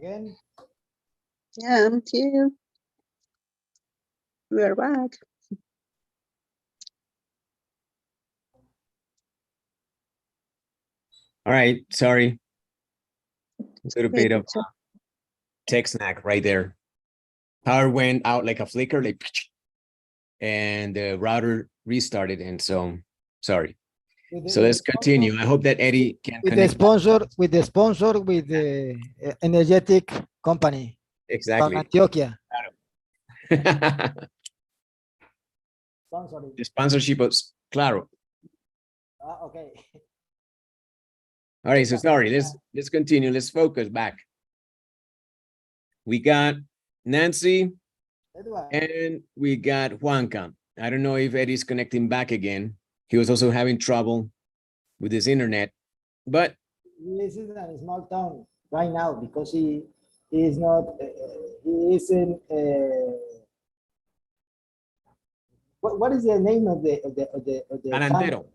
Again. Yeah, I'm here. We're back. All right, sorry. It's a little Okay, bit of teacher. tech snack right there. Power went out like a flicker, like, and the router restarted, and so sorry. So let's continue. I hope that Eddie can With the connect. sponsor, with the energetic company from Exactly. Antioquia. The Sponsoring. sponsorship was claro. Okay. All right, so sorry. Let's continue. Let's focus back. We got Nancy Edward. and we got Juanca. I don't know if Eddie's connecting back again. He was also having trouble with his internet, but This is a small town right now because he is not. He isn't. What is the name of the San town? Antero.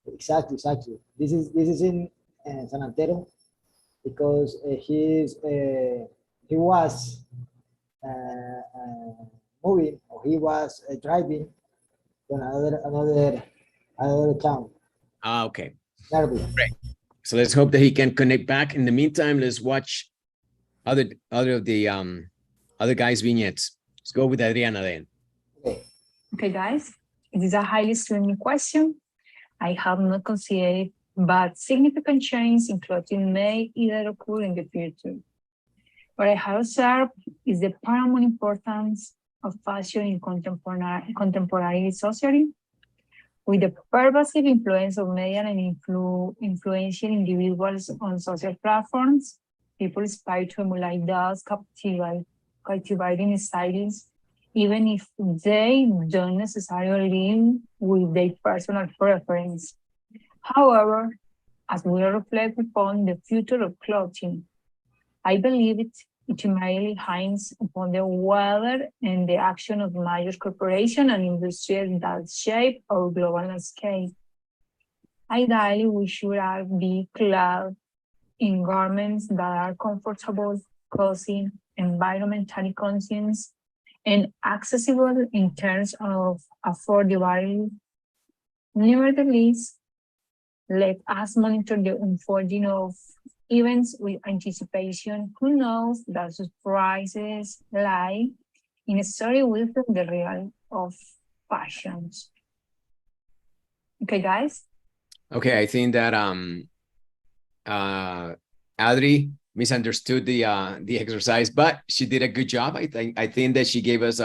Exactly. This is in San Antero because he was moving, or he was driving to another town. Ah, okay. Nervio. Great. So let's hope that he can connect back. In the meantime, let's watch other of the other guys' vignettes. Let's go with Adriana then. Okay. Okay, guys, it is a highly streaming question. I have not considered, but significant change in clothing may either occur in the future. What I have observed is the paramount importance of fashion in contemporary society, with the pervasive influence of media and influential individuals on social platforms. People aspire to emulate those captivating styles, even if they don't necessarily live with their personal preference. However, as we reflect upon the future of clothing, I believe it ultimately hinges upon the weather and the action of major corporations and industries that shape our global landscape. Ideally, we should all be clad in garments that are comfortable, cozy, environmentally conscious, and accessible in terms of affordability. Nevertheless, let us monitor the unfolding of events with anticipation. Who knows that surprises lie in a story within the real of fashions. Okay, guys? Okay, I think that Adri misunderstood the exercise, but she did a good job. I think that she gave us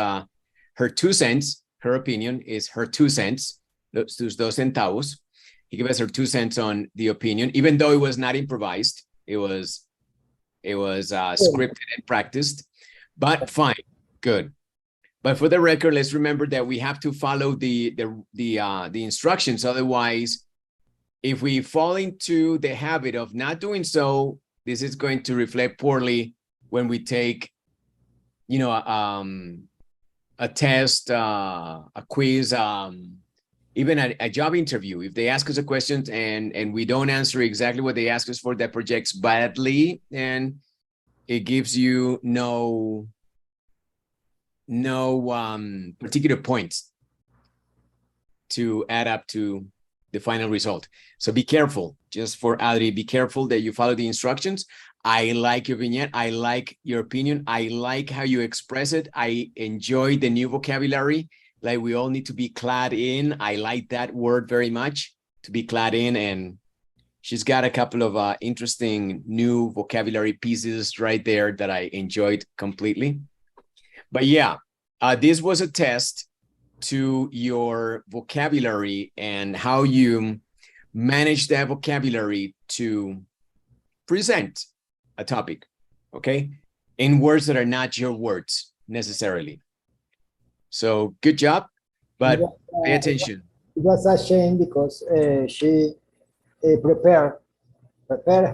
her 2 cents. Her opinion is her 2 cents, sus 2 centavos. He gave us her 2 cents on the opinion, even though it was not improvised. It was scripted and practiced, but fine, good. But for the record, let's remember that we have to follow the instructions. Otherwise, if we fall into the habit of not doing so, this is going to reflect poorly when we take, you know, a test, a quiz, even a job interview. If they ask us a question and we don't answer exactly what they ask us for, that projects badly, and it gives you no particular points to add up to the final result. So be careful, just for Adri, be careful that you follow the instructions. I like your vignette. I like your opinion. I like how you express it. I enjoy the new vocabulary, like we all need to be clad in. I like that word very much, to be clad in. And she's got a couple of interesting new vocabulary pieces right there that I enjoyed completely. But yeah, this was a test to your vocabulary and how you manage that vocabulary to present a topic, okay, in words that are not your words necessarily. So good job, but pay attention. It was a shame because she prepared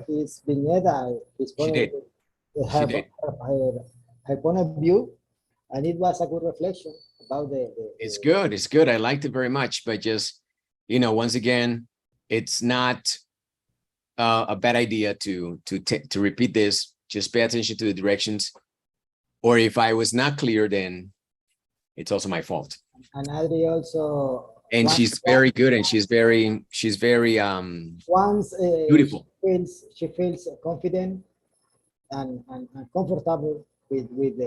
his vignette, his point She did. her point of view, and it was a good reflection about It's good. It's good. I liked it very much, but just, you know, once again, it's not a bad idea to repeat this Just pay attention to the directions. Or if I was not clear, then it's also my fault. And Adri also. And she's very good, and she's very once beautiful. She feels confident and comfortable with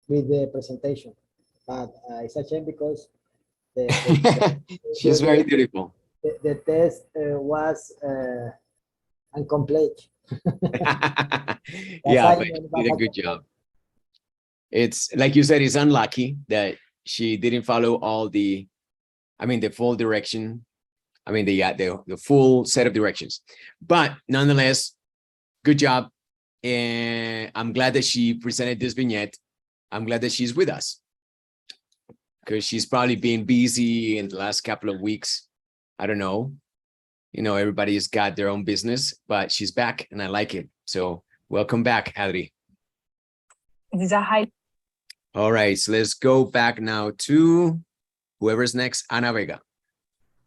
the presentation. But it's a shame because she's very beautiful. The test was incomplete. Yeah, but she did a good job. It's like you said, it's unlucky that she didn't follow all the, the full direction. The full set of directions. But nonetheless, good job. And I'm glad that she presented this vignette. I'm glad that she's with us, because she's probably been busy in the last couple of weeks. I don't know. Everybody's got their own business, but she's back and I like it. So welcome back, Adri. This is a high. All right, so let's go back now to whoever's next, Ana Vega.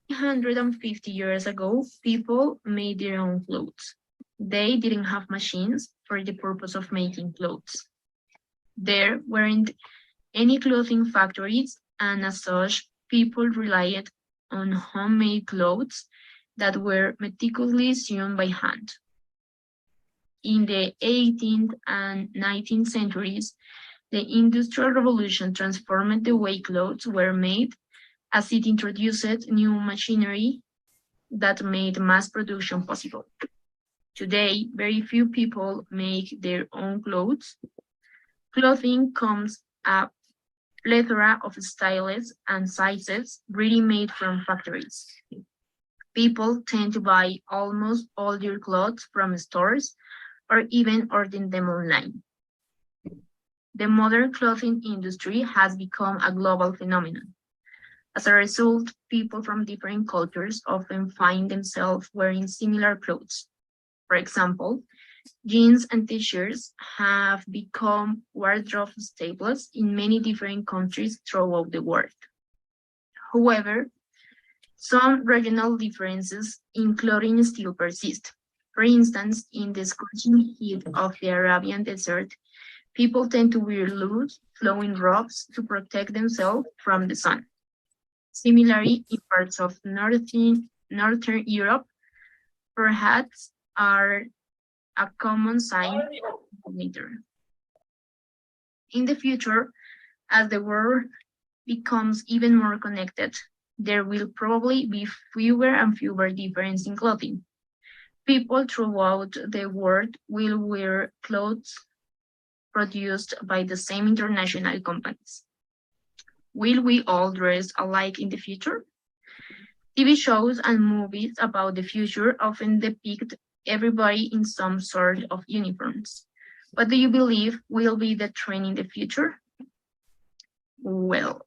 150 years ago, people made their own clothes. They didn't have machines for the purpose of making clothes. There weren't any clothing factories, and as such, people relied on homemade clothes that were meticulously sewn by hand. In the 18th and 19th centuries, the Industrial Revolution transformed the way clothes were made, as it introduced new machinery that made mass production possible. Today, very few people make their own clothes. Clothing comes a plethora of styles and sizes ready-made from factories. People tend to buy almost all their clothes from stores or even order them online. The modern clothing industry has become a global phenomenon. As a result, people from different cultures often find themselves wearing similar clothes. For example, jeans and t-shirts have become wardrobe staples in many different countries throughout the world. However, some regional differences in clothing still persist. For instance, in the scorching heat of the Arabian desert, people tend to wear loose, flowing robes to protect themselves from the sun. Similarly, in parts of Northern Europe, hats are a common sign of winter. In the future, as the world becomes even more connected, there will probably be fewer and fewer differences in clothing. People throughout the world will wear clothes produced by the same international companies. Will we all dress alike in the future? TV shows and movies about the future often depict everybody in some sort of uniforms. What do you believe will be the trend in the future? Well,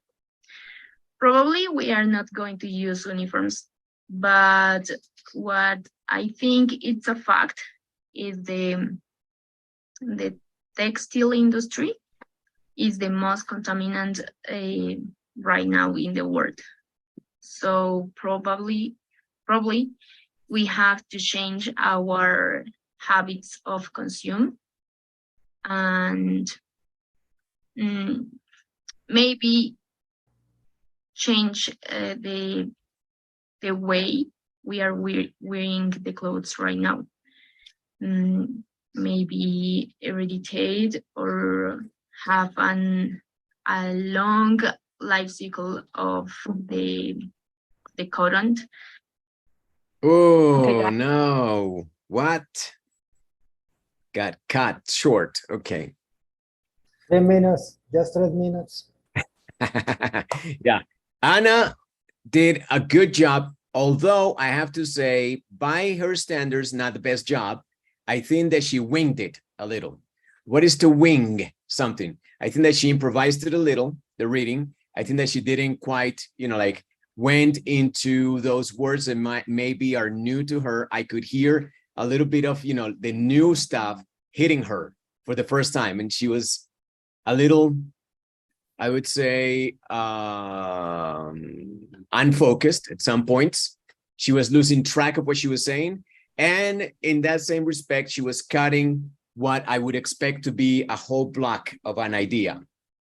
probably we are not going to use uniforms, but what I think it's a fact is the textile industry is the most contaminant right now in the world. So probably we have to change our habits of consume and maybe change the way we are wearing the clothes right now. Maybe eradicate or have a long life cycle of the cotton. Oh, Okay. no. What? Got cut short. Okay. 3 minutes, just 3 minutes. Yeah. Anna did a good job, although I have to say, by her standards, not the best job. I think that she winged it a little. What is to wing something? I think that she improvised it a little, the reading. I think that she didn't quite, went into those words that maybe are new to her. I could hear a little bit of, the new stuff hitting her for the first time. And she was a little, I would say, unfocused at some points. She was losing track of what she was saying. And in that same respect, she was cutting what I would expect to be a whole block of an idea.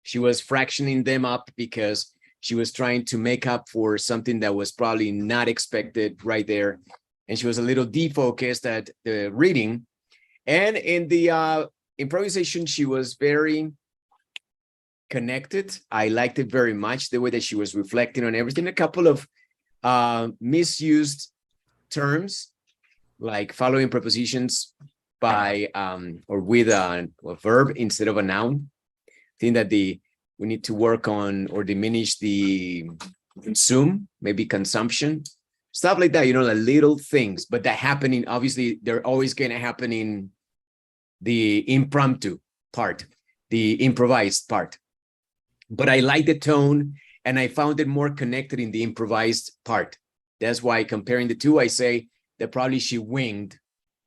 She was fractioning them up because she was trying to make up for something that was probably not expected right there. And she was a little defocused at the reading. And in the improvisation, she was very connected. I liked it very much, the way that she was reflecting on everything. A couple of misused terms, like following prepositions by or with a verb instead of a noun. I think that we need to work on or diminish the consume, maybe consumption, stuff like that, you know, the little things, but that happening, obviously, they're always going to happen in the impromptu part, the improvised part. But I like the tone, and I found it more connected in the improvised part. That's why, comparing the two, I say that probably she winged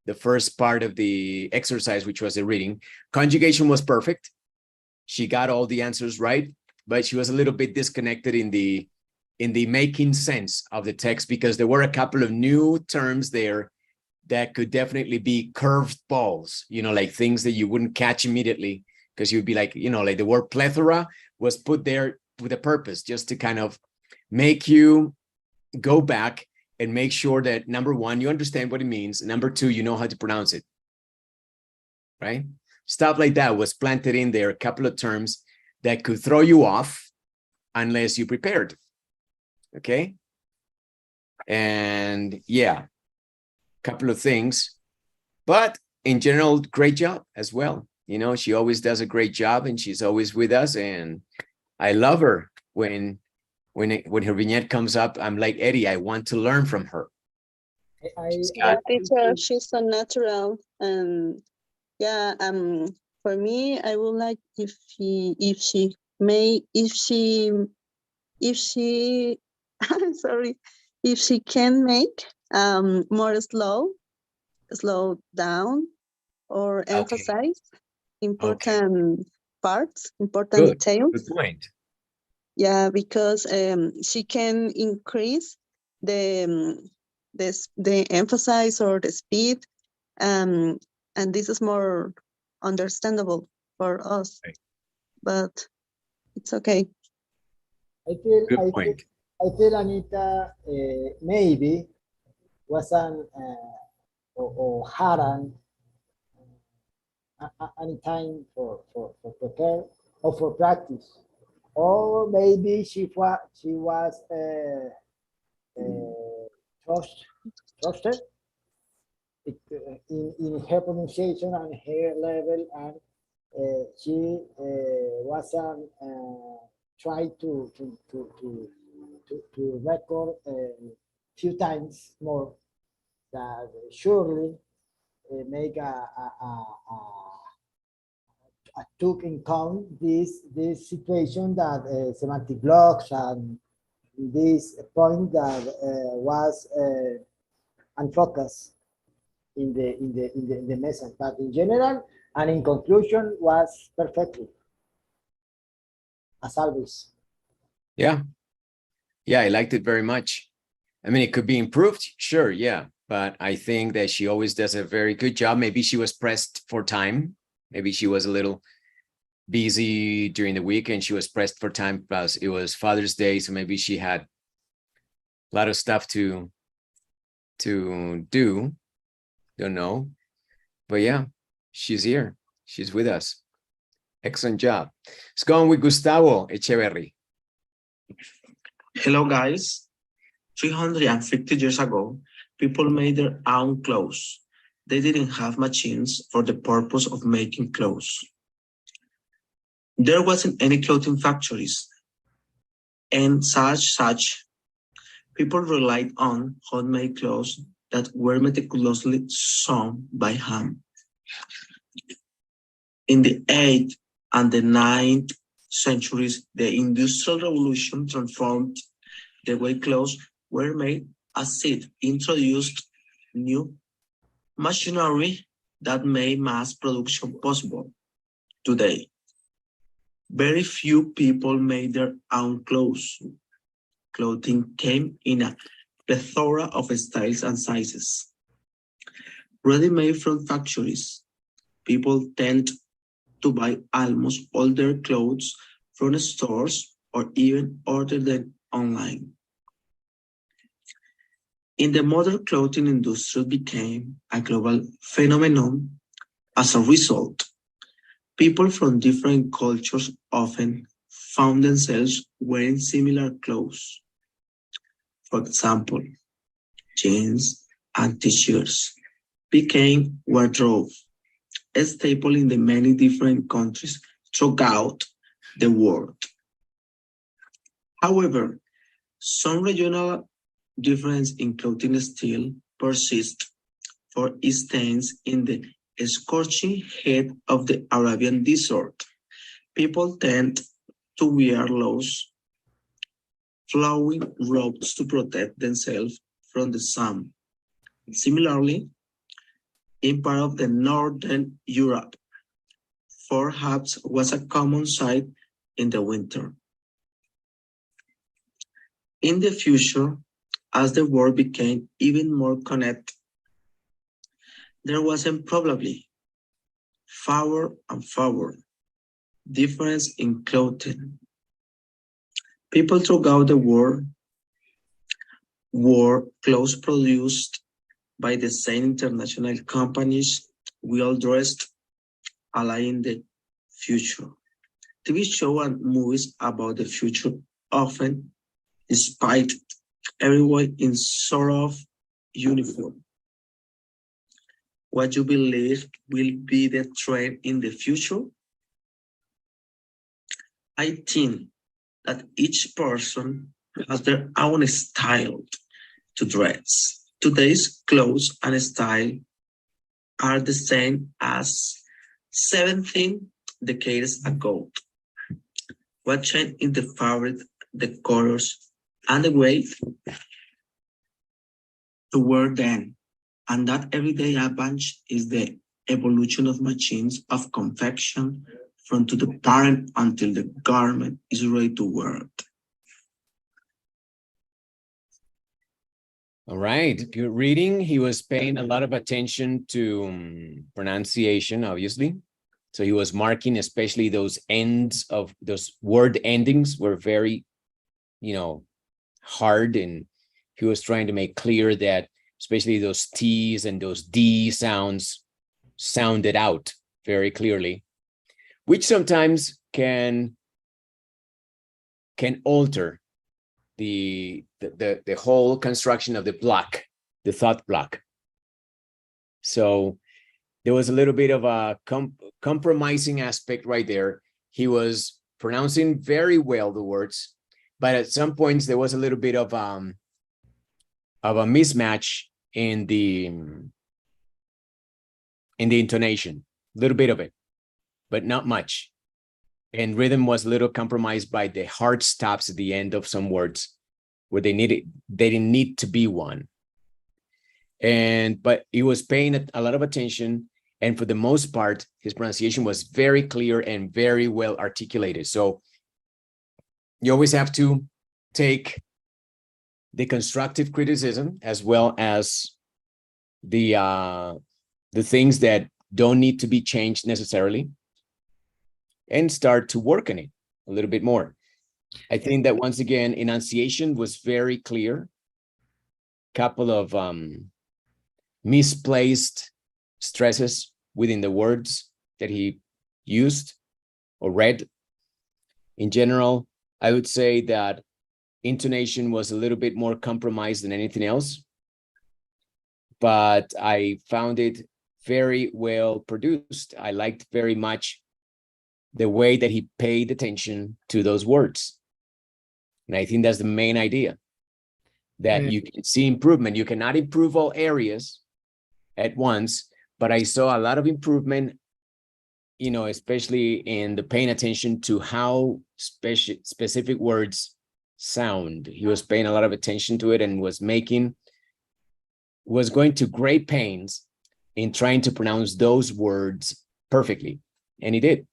the first part of the exercise, which was the reading. Conjugation was perfect. She got all the answers right, but she was a little bit disconnected in the making sense of the text, because there were a couple of new terms there that could definitely be curved balls, you know, like things that you wouldn't catch immediately, because you'd be like, you know, like the word plethora was put there with a purpose, just to kind of make you go back and make sure that, number one, you understand what it means. Number two, you know how to pronounce it, right? Stuff like that was planted in there, a couple of terms that could throw you off unless you prepared, okay? And yeah, a couple of things, but in general, great job as well. You know, she always does a great job, and she's always with us, and I love her. When her vignette comes up, I'm like, Eddie, I want to learn from her. Yeah, teacher, she's so natural, and yeah, for me, I would like if she sorry, if she can make more slow down, or emphasize important parts, important details. Good point. Yeah, because she can increase the emphasis or the speed, and this is more understandable for us. Right. But it's okay. I feel Anita maybe wasn't or hadn't any time for prepare or for practice, or maybe she was trusted in her pronunciation and her level, and she wasn't try to record a few times more, that surely make a took in count this situation, that semantic blocks and this point that was unfocused in the message. But in general and in conclusion was perfectly, as always. Yeah, I liked it very much. I mean, it could be improved, sure, yeah, but I think that she always does a very good job. Maybe she was pressed for time. Maybe she was a little busy during the week and she was pressed for time, plus it was Father's Day, so maybe she had a lot of stuff to do. Don't know, but yeah, she's here. She's with us. Excellent job. Let's go on with Gustavo Echeverry. Hello, guys. 350 years ago, people made their own clothes. They didn't have machines for the purpose of making clothes. There wasn't any clothing factories, and such people relied on homemade clothes that were meticulously sewn by hand. In the 8th and the 9th centuries, the Industrial Revolution transformed the way clothes were made, as it introduced new machinery that made mass production possible. Today, very few people made their own clothes. Clothing came in a plethora of styles and sizes. Ready-made from factories, people tend to buy almost all their clothes from stores or even order them online. In the modern clothing industry became a global phenomenon. As a result, people from different cultures often found themselves wearing similar clothes. For example, jeans and t-shirts became wardrobe, a staple in the many different countries throughout the world. However, some regional difference in clothing still persist. For instance, in the scorching heat of the Arabian desert, people tend to wear loose, flowing robes to protect themselves from the sun. Similarly, in part of the northern Europe, fur hats was a common sight in the winter. In the future, as the world became even more connected, there wasn't probably fewer and fewer difference in clothing. People throughout the world wore clothes produced by the same international companies, well dressed, alike in the future. TV shows and movies about the future often inspired everyone in sort of uniform. What you believe will be the trend in the future? I think that each person has their own style to dress. Today's clothes and style are the same as 17 decades ago. What changed in the fabric, the colors, and the way to wear them? And that everyday advantage is the evolution of machines of confection from to the parent until the garment is ready to wear. All right, good reading. He was paying a lot of attention to pronunciation, obviously. So he was marking, especially those ends of those word endings were very, hard. And he was trying to make clear that especially those T's and those D sounds sounded out very clearly, which sometimes can alter the whole construction of the block, the thought block. So there was a little bit of a compromising aspect right there. He was pronouncing very well the words, but at some points there was a little bit of a mismatch in the intonation, a little bit of it, but not much. And rhythm was a little compromised by the hard stops at the end of some words where they didn't need to be one. But he was paying a lot of attention, and for the most part, his pronunciation was very clear and very well articulated. So you always have to take the constructive criticism as well as the things that don't need to be changed necessarily, and start to work on it a little bit more. I think that once again, enunciation was very clear. Couple of misplaced stresses within the words that he used or read. In general, I would say that intonation was a little bit more compromised than anything else, but I found it very well produced. I liked very much the way that he paid attention to those words. And I think that's the main idea, that you can see improvement. You cannot improve all areas at once, but I saw a lot of improvement, especially in the paying attention to how specific words sound. He was paying a lot of attention to it and was going to great pains in trying to pronounce those words perfectly. And he did.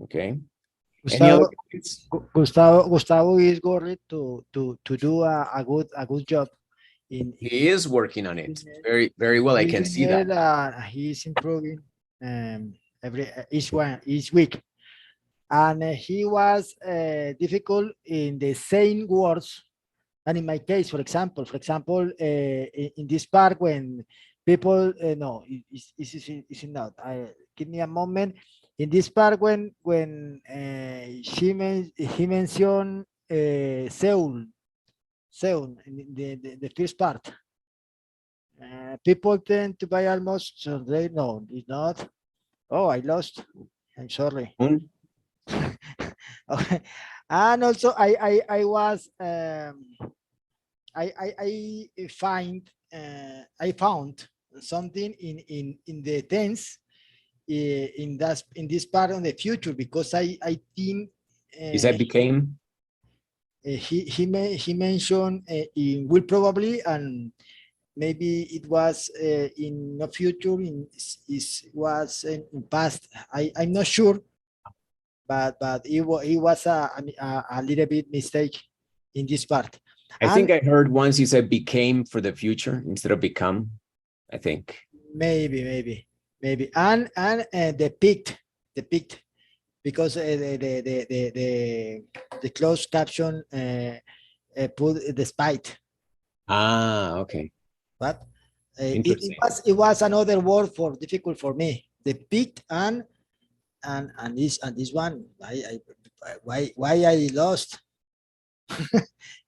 Okay. Gustavo is going to do a good job. He is working on it very, very well. I can see that. He's improving each week, and he was difficult in the same words. And in my case, for example, in this part when people no, it's not. Give me a moment. In this part when he mentioned Seoul in the first part. People tend to buy almost, so they no, it's not. Oh, I lost. I'm sorry. Okay. And also I was I found something in the tense in this part of the future, because I think Is that became? he mentioned in will probably, and maybe it was in the future, was in past. I'm not sure, but it was a little bit mistake in this part. I think I heard once you said became for the future instead of become. I think maybe, and depict, because the closed caption put despite. Okay. But it was another word for difficult for me. Depict and this one. Why I lost?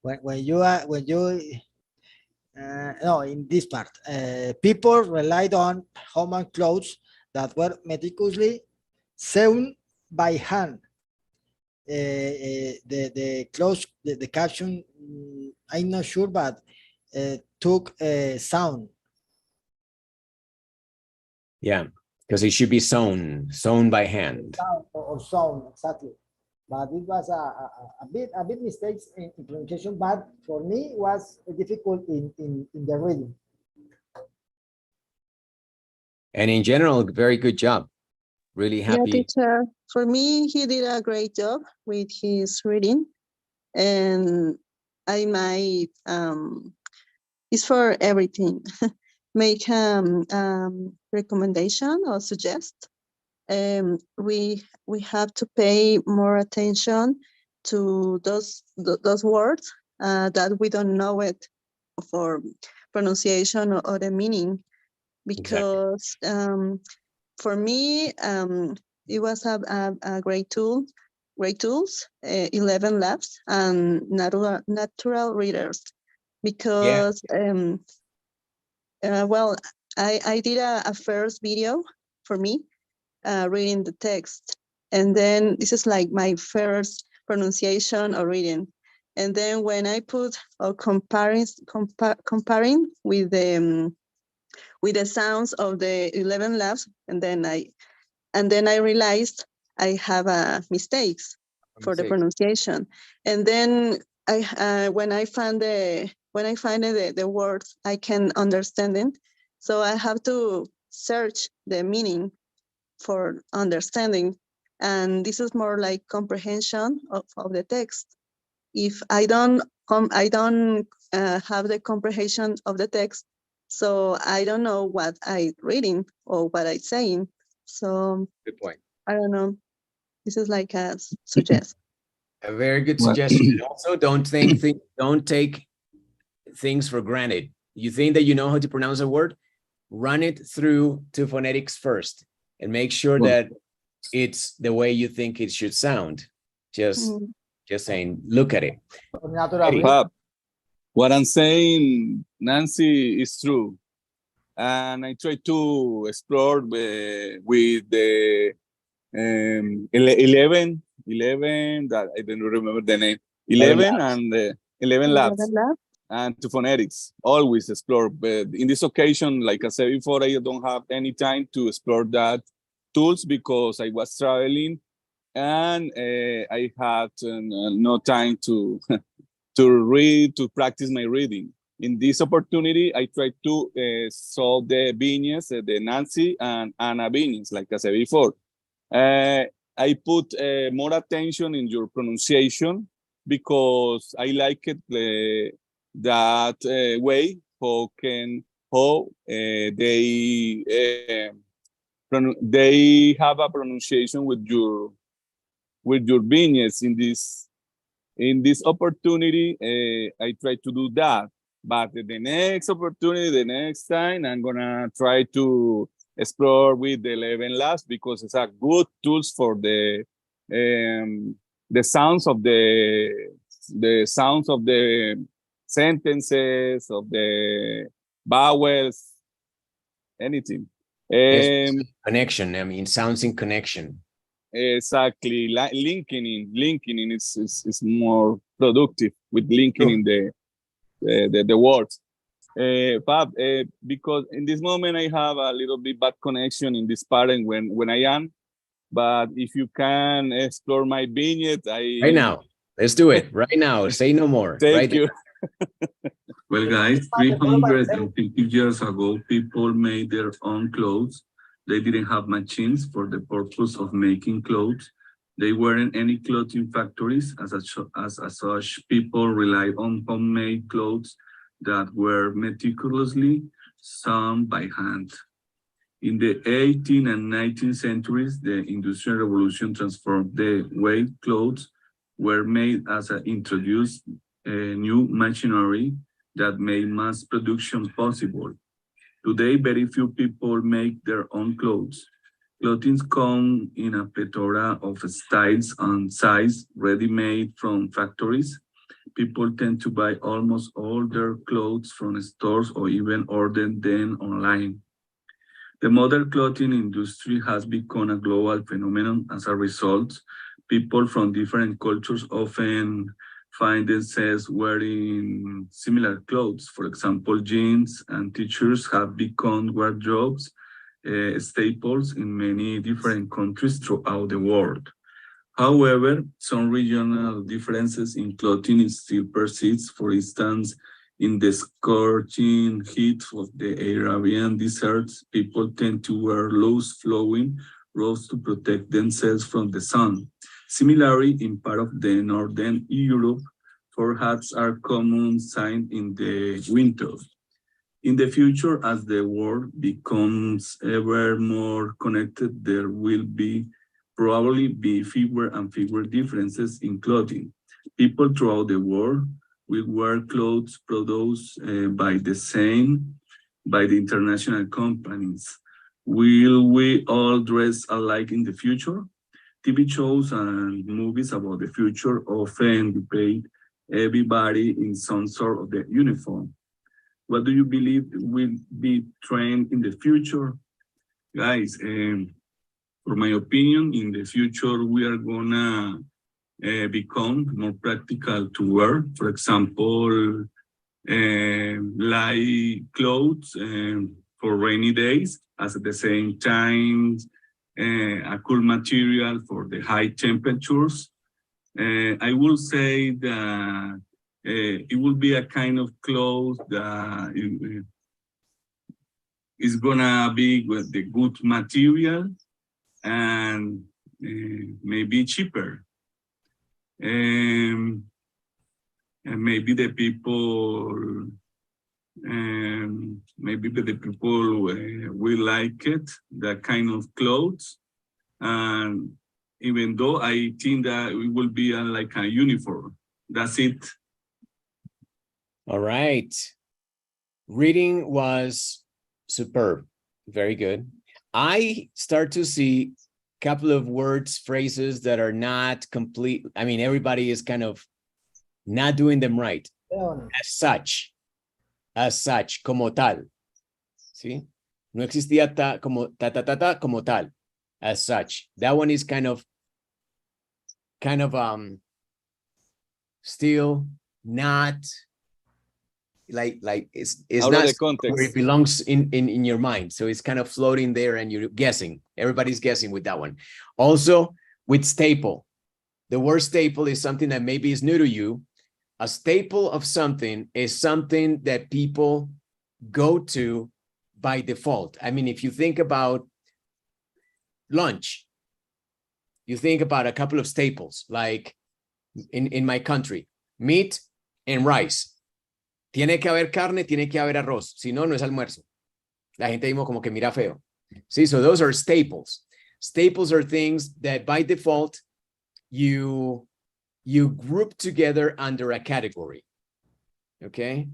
when you no, in this part, people relied on human clothes that were meticulously sewn by hand. The clothes, the caption, I'm not sure, but took sound. Yeah, because it should be sewn by hand. Or sewn, exactly. But it was a bit mistakes in pronunciation, but for me it was difficult in the reading. And in general, very good job. Really happy. Yeah, teacher. For me, he did a great job with his reading, and I might it's for everything. Make recommendation or suggest. We have to pay more attention to those words that we don't know it for pronunciation or the meaning, because exactly. For me it was a great tool, great tools, 11 labs and natural readers, because well, I did a first video for me reading the text, and then this is like my first pronunciation or reading, and then when I put or comparing with the sounds of the 11 labs, and then I realized I have mistakes for the pronunciation, and then when I find the words I can understand it, so I have to search the meaning for understanding, and this is more like comprehension of the text. If I don't have the comprehension of the text, so I don't know what I reading or what I saying. So good point. I don't know. This is like a suggestion. A very good suggestion. Also, don't take things for granted. You think that you know how to pronounce a word, run it through to phonetics first and make sure that it's the way you think it should sound. Just saying, look at it. What I'm saying, Nancy, is true. And I try to explore with the 11 that I don't remember the name, 11 and 11 labs. And to phonetics, always explore. But in this occasion, like I said before, I don't have any time to explore that tools because I was traveling and I had no time to to practice my reading. In this opportunity, I tried to solve the vignettes, the Nancy and Anna vignettes, like I said before. I put more attention in your pronunciation because I like it that way. How they they have a pronunciation with your vignettes. In this opportunity, I try to do that. But the next opportunity, the next time, I'm gonna try to explore with the 11 labs because it's a good tools for the sounds of the sounds of the sentences, of the vowels, anything. Connection. I mean, sounds in connection. Exactly. Linking is more productive with linking in the words. Fab, because in this moment I have a little bit bad connection in this part and when I am, but if you can explore my vignette, right now, let's do it right now. Say no more. Thank right you. Well, guys, 350 years ago, people made their own clothes. They didn't have machines for the purpose of making clothes. They weren't any clothing factories. As such, people relied on homemade clothes that were meticulously sewn by hand. In the 18th and 19th centuries, the Industrial Revolution transformed the way clothes were made as it introduced new machinery that made mass production possible. Today, very few people make their own clothes. Clothing comes in a plethora of styles and sizes, ready-made from factories. People tend to buy almost all their clothes from stores or even order them online. The modern clothing industry has become a global phenomenon. As a result, people from different cultures often find themselves wearing similar clothes. For example, jeans and t-shirts have become wardrobes staples in many different countries throughout the world. However, some regional differences in clothing still persist. For instance, in the scorching heat of the Arabian deserts, people tend to wear loose flowing robes to protect themselves from the sun. Similarly, in part of the northern Europe, fur hats are common sight in the winter. In the future, as the world becomes ever more connected, there will probably be fewer and fewer differences in clothing. People throughout the world will wear clothes produced by the international companies. Will we all dress alike in the future? TV shows and movies about the future often depict everybody in some sort of the uniform. What do you believe will be trend in the future? Guys, for my opinion, in the future, we are gonna become more practical to wear. For example, light clothes for rainy days, as at the same time, a cool material for the high temperatures. I will say that it will be a kind of clothes that is gonna be with the good material and maybe cheaper. And maybe the people will like it, that kind of clothes. And even though I think that it will be like a uniform. That's it. All right. Reading was superb. Very good. I start to see a couple of words, phrases that are not complete. I mean, everybody is kind of not doing them right. As such, como tal. ¿Sí? No existía como tal, as such. That one is kind of still not like it's out not of the context where it belongs in your mind. So it's kind of floating there and you're guessing. Everybody's guessing with that one. Also with staple. The word staple is something that maybe is new to you. A staple of something is something that people go to by default. I mean, if you think about lunch, you think about a couple of staples, like in my country, meat and rice. Tiene que haber carne, tiene que haber arroz. Si no, no es almuerzo. La gente mismo como que mira feo. See, so those are staples. Staples are things that by default, you group together under a category, okay?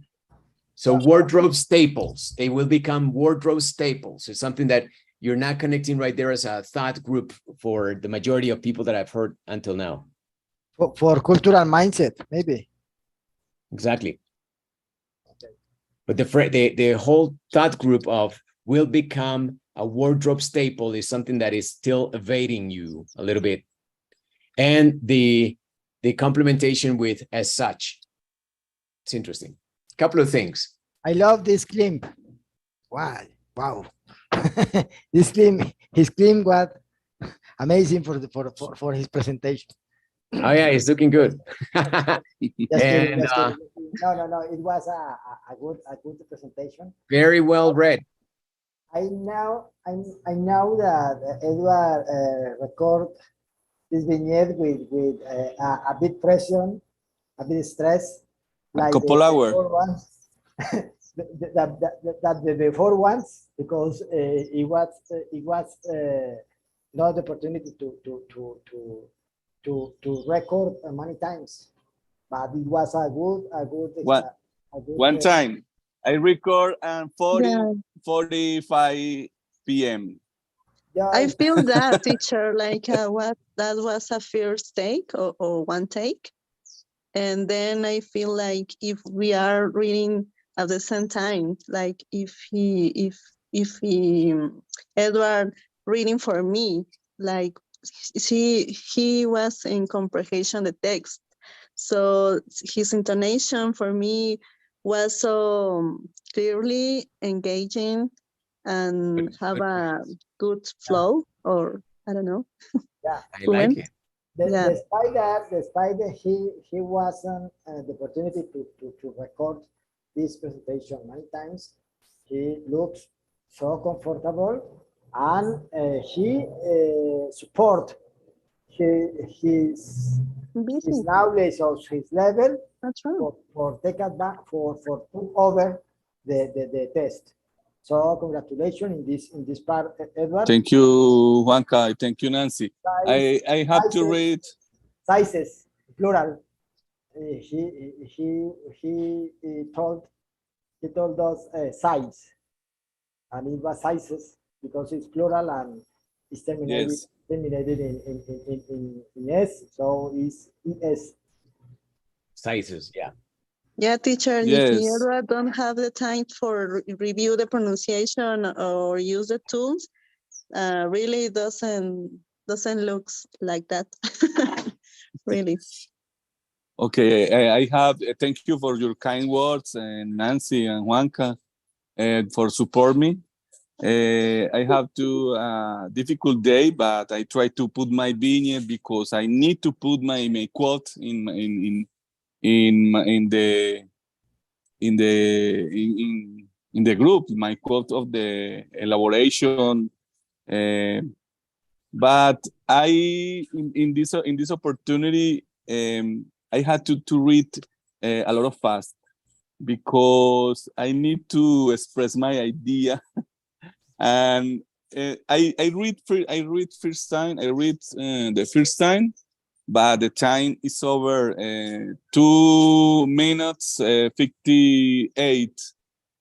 So wardrobe staples, they will become wardrobe staples. It's something that you're not connecting right there as a thought group for the majority of people that I've heard until now. For cultural mindset, maybe. Exactly. But the whole thought group of will become a wardrobe staple is something that is still evading you a little bit. And the complementation with as such. It's interesting. A couple of things. I love this clip. Wow. Wow. This clip, his clip was amazing for his presentation. Oh yeah, it's looking good. Just kidding, And, just kidding. No. It was a good presentation. very well read. I know that Edward record this vignette with a bit pressure, a bit stress, like a couple hours. The before ones, because it was not the opportunity to record many times, but it was a good One time I record at 45 p.m. Yeah, I feel that, teacher, like what that was a first take or one take. And then I feel like if we are reading at the same time, like if Edward reading for me, like he was in comprehension the text. So his intonation for me was so clearly engaging and have a good flow, or I don't know. yeah. I like it. Yeah. Despite that, he wasn't the opportunity to record this presentation many times. He looks so comfortable, and he support his knowledge of his level. That's right. For take advantage for put over the test. So congratulations in this part, Edward. Thank you, Juanca. Thank you, Nancy. I have to read Sizes, plural. He told us size, and it was sizes because it's plural and it's terminated Yes. terminated in s, so it's es. Sizes, yeah. Yeah, teacher, Yes. if you don't have the time for review the pronunciation or use the tools, really doesn't look like that. Really. Okay, I have, thank you for your kind words, and Nancy and Juanca, for support me. I have difficult day, but I try to put my vignette because I need to put my quote in the group, my quote of the elaboration. But in this opportunity, I had to read a lot of fast because I need to express my idea. And I read first time. I read the first time, but the time is over 2 minutes 58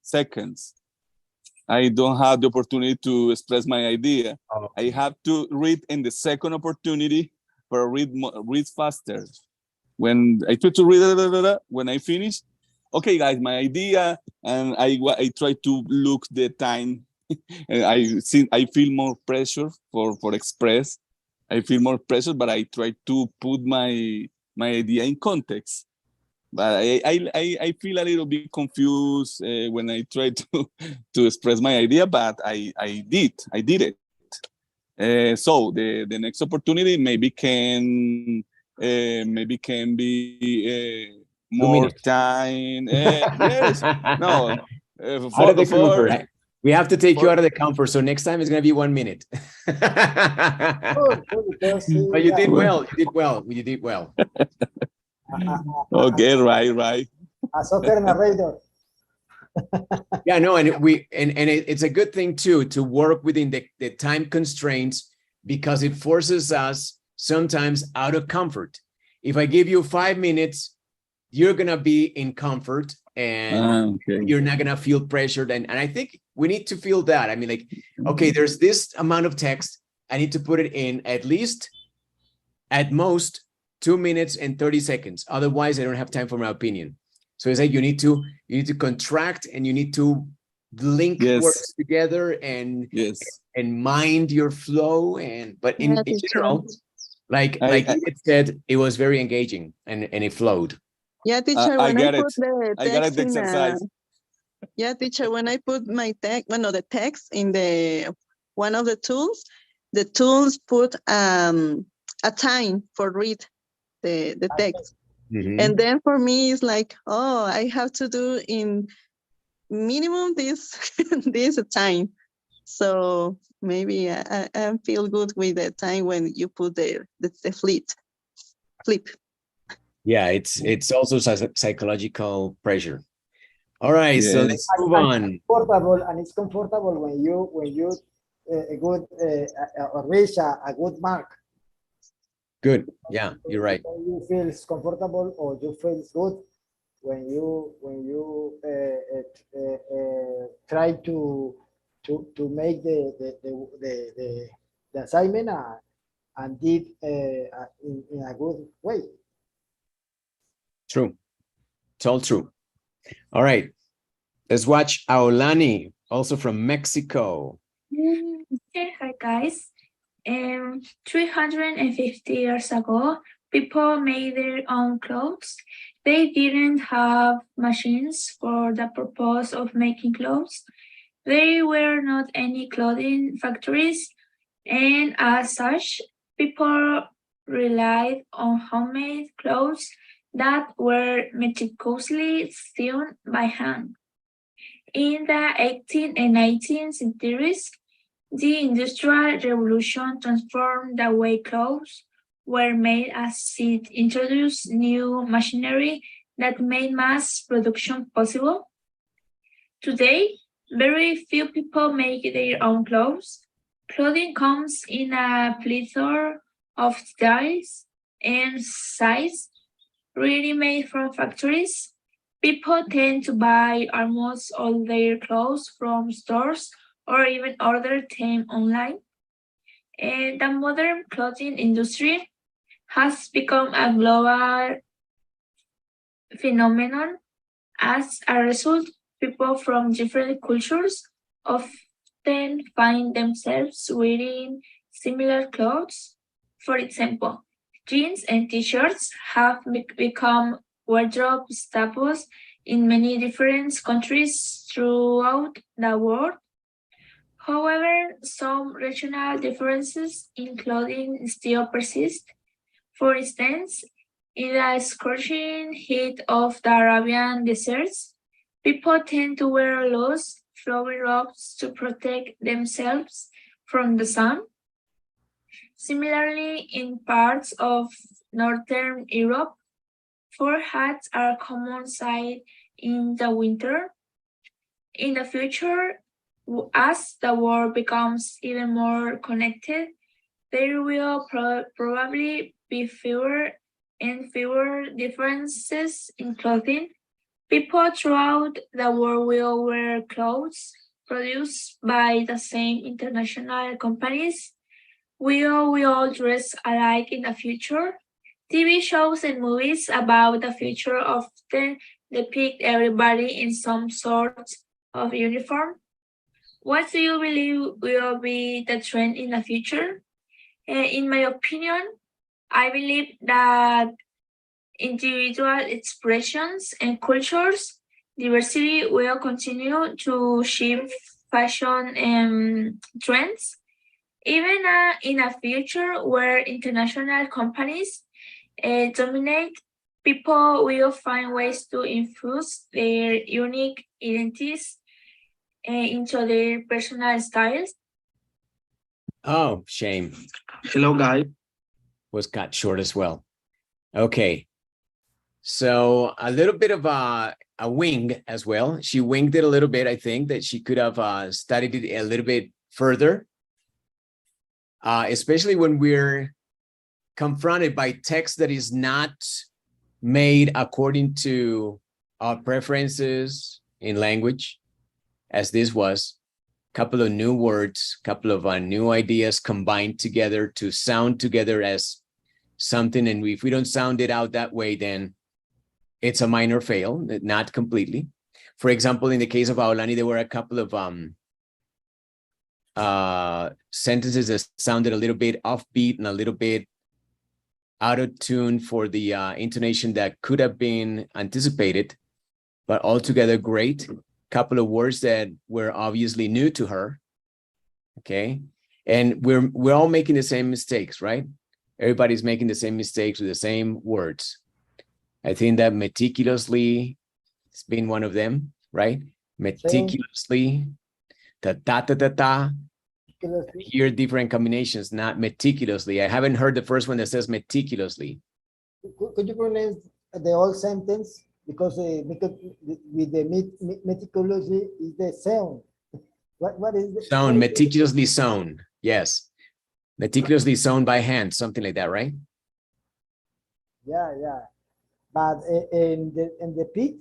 seconds. I don't have the opportunity to express my idea. Oh. I have to read in the second opportunity, but read faster. When I try to read, when I finish, okay, guys, my idea, and I try to look the time. And I feel more pressure for express. I feel more pressure, but I try to put my idea in context. But I feel a little bit confused when I try to express my idea, but I did it. So the next opportunity maybe can be more time. Yes, no. Out of the comfort. We have to take you out of the comfort. So next time it's going to be 1 minute. But you did well. You did well. You did well. Okay, right. A soccer narrator. Yeah, no, and it's a good thing too to work within the time constraints, because it forces us sometimes out of comfort. If I give you 5 minutes, you're gonna be in comfort and you're not gonna feel pressured. And I think we need to feel that. I mean, like, okay, there's this amount of text. I need to put it in at least, at most, 2 minutes and 30 seconds. Otherwise, I don't have time for my opinion. So it's like you need to contract, and you need to link words together and mind your flow. But in general, like it said, it was very engaging and it flowed. Yeah, teacher, when I put the text in exercise. Yeah, teacher, when I put my text, the text in the one of the tools put a time for read the text. And then for me, it's like, oh, I have to do in minimum this this time. So maybe I feel good with the time when you put the flip. Yeah, it's also psychological pressure. All right, so let's move on. It's comfortable when you reach a good mark. Good. Yeah, you're right. You feel comfortable, or you feel good when you try to make the assignment and did in a good way. True. It's all true. All right. Let's watch Aolani, also from Mexico. Okay, hi guys. 350 years ago, people made their own clothes. They didn't have machines for the purpose of making clothes. There were not any clothing factories, and as such, people relied on homemade clothes that were meticulously sewn by hand. In the 18th and 19th centuries, the Industrial Revolution transformed the way clothes were made as it introduced new machinery that made mass production possible. Today, very few people make their own clothes. Clothing comes in a plethora of styles and sizes, ready-made from factories. People tend to buy almost all their clothes from stores or even order them online. And the modern clothing industry has become a global phenomenon. As a result, people from different cultures often find themselves wearing similar clothes. For example, jeans and t-shirts have become wardrobe staples in many different countries throughout the world. However, some regional differences in clothing still persist. For instance, in the scorching heat of the Arabian deserts, people tend to wear loose, flowy robes to protect themselves from the sun. Similarly, in parts of Northern Europe, fur hats are a common sight in the winter. In the future, as the world becomes even more connected, there will probably be fewer and fewer differences in clothing. People throughout the world will wear clothes produced by the same international companies. We all dress alike in the future. TV shows and movies about the future often depict everybody in some sort of uniform. What do you believe will be the trend in the future? In my opinion, I believe that individual expressions and cultures diversity will continue to shape fashion trends. Even in a future where international companies dominate, people will find ways to infuse their unique identities into their personal styles. Oh, shame. Hello, guys. Was cut short as well. Okay. So a little bit of a wing as well. She winged it a little bit. I think that she could have studied it a little bit further, especially when we're confronted by text that is not made according to our preferences in language, as this was. Couple of new words, couple of new ideas combined together to sound together as something. And if we don't sound it out that way, then it's a minor fail, not completely. For example, in the case of Aulani, there were a couple of sentences that sounded a little bit offbeat and a little bit out of tune for the intonation that could have been anticipated, but altogether great. Couple of words that were obviously new to her. Okay, and we're all making the same mistakes, right? Everybody's making the same mistakes with the same words. I think that meticulously has been one of them, right? Meticulously, Here different combinations, not meticulously. I haven't heard the first one that says meticulously. Could you pronounce the whole sentence? Because with the meticulously is the sound. What is the sound? Meticulously sewn. Yes, meticulously sewn by hand, something like that, right? Yeah, yeah. But in the pit,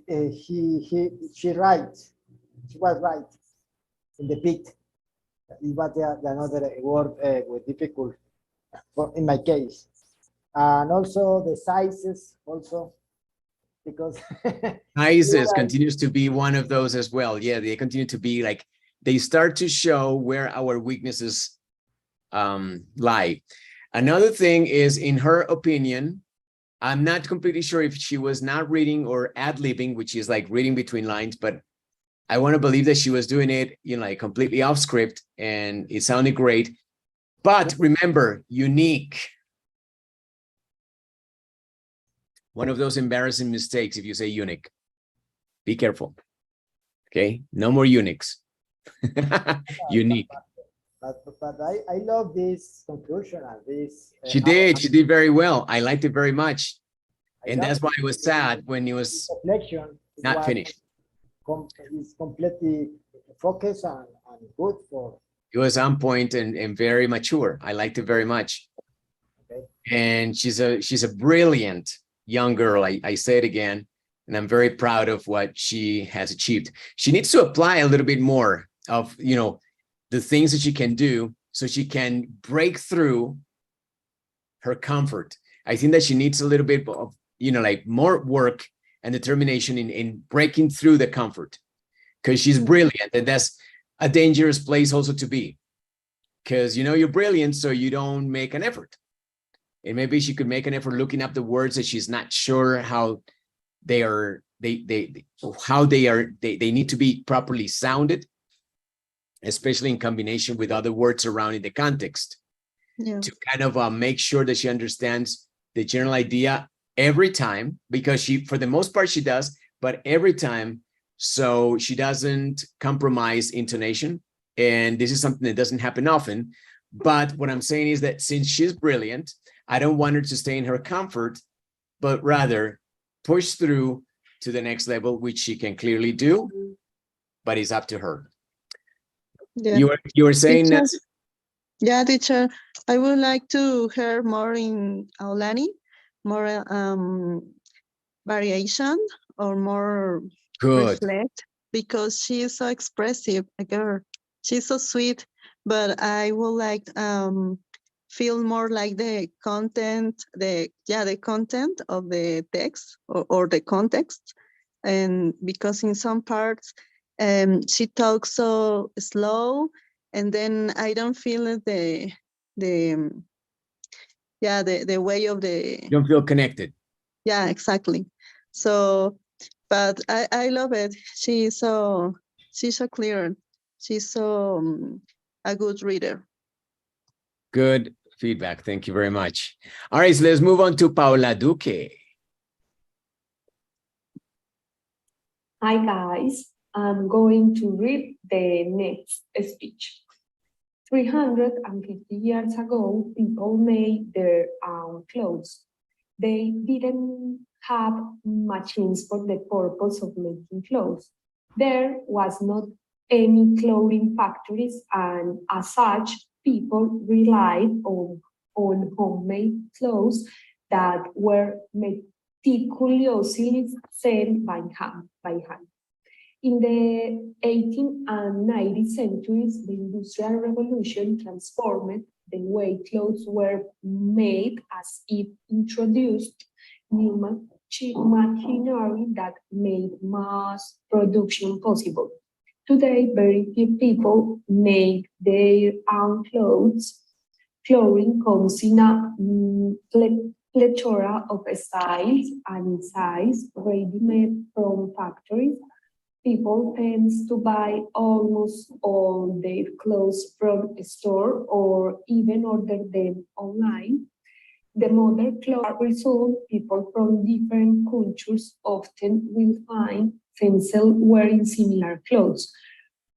she writes. She was right in the pit. It was another word with difficult in my case, and also the sizes also. Because sizes continues to be one of those as well. Yeah, they continue to be like, they start to show where our weaknesses lie. Another thing is, in her opinion, I'm not completely sure if she was not reading or ad-libbing, which is like reading between lines, but I want to believe that she was doing it, you know, like completely off script, and it sounded great. But remember, unique. One of those embarrassing mistakes if you say unique. Be careful. Okay, no more uniques. Unique. But I love this conclusion and this. She did very well. I liked it very much. And that's why I was sad when it was not finished. It's completely focused and good for. It was on point and very mature. I liked it very much. Okay. And she's a brilliant young girl. I say it again, and I'm very proud of what she has achieved. She needs to apply a little bit more of, you know, the things that she can do so she can break through her comfort. I think that she needs a little bit of, you know, like more work and determination in breaking through the comfort, because she's brilliant, and that's a dangerous place also to be, because, you know, you're brilliant, so you don't make an effort. And maybe she could make an effort looking up the words that she's not sure how they need to be properly sounded, especially in combination with other words around in the context. Yeah. To kind of make sure that she understands the general idea every time, because she, for the most part, she does, but every time, so she doesn't compromise intonation. And this is something that doesn't happen often. But what I'm saying is that since she's brilliant, I don't want her to stay in her comfort, but rather push through to the next level, which she can clearly do, but it's up to her. Yeah. You were saying that. Yeah, teacher, I would like to hear more in Aulani, more variation or more Good. reflect, because she is so expressive, a girl. She's so sweet, but I would like feel more like the content, the content of the text or the context. And because in some parts she talks so slow, and then I don't feel the way of the. You don't feel connected. Yeah, exactly. So, but I love it. She's so clear. She's so a good reader. Good feedback. Thank you very much. All right, so let's move on to Paula Duque. Hi, guys. I'm going to read the next speech. 350 years ago, people made their own clothes. They didn't have machines for the purpose of making clothes. There was not any clothing factories, and as such, people relied on homemade clothes that were meticulously sewn by hand. In the 18th and 19th centuries, the Industrial Revolution transformed the way clothes were made as it introduced new machinery that made mass production possible. Today, very few people make their own clothes. Clothing comes in a plethora of styles and sizes, ready-made from factories. People tend to buy almost all their clothes from a store or even order them online. The modern clothes result, people from different cultures often will find themselves wearing similar clothes.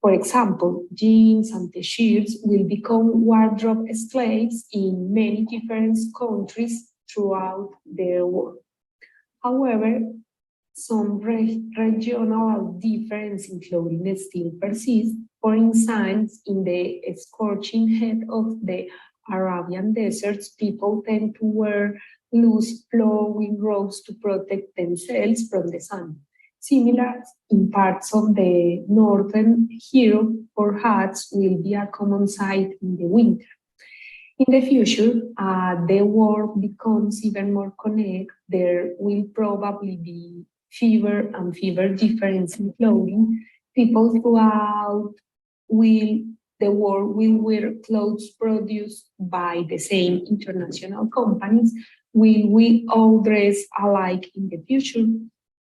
For example, jeans and t-shirts will become wardrobe slaves in many different countries throughout the world. However, some regional differences in clothing still persist. For instance, in the scorching heat of the Arabian deserts, people tend to wear loose flowing robes to protect themselves from the sun. Similar in parts of the northern Europe, for hats will be a common sight in the winter. In the future, the world becomes even more connected. There will probably be fewer and fewer differences in clothing. People throughout the world will wear clothes produced by the same international companies. Will we all dress alike in the future?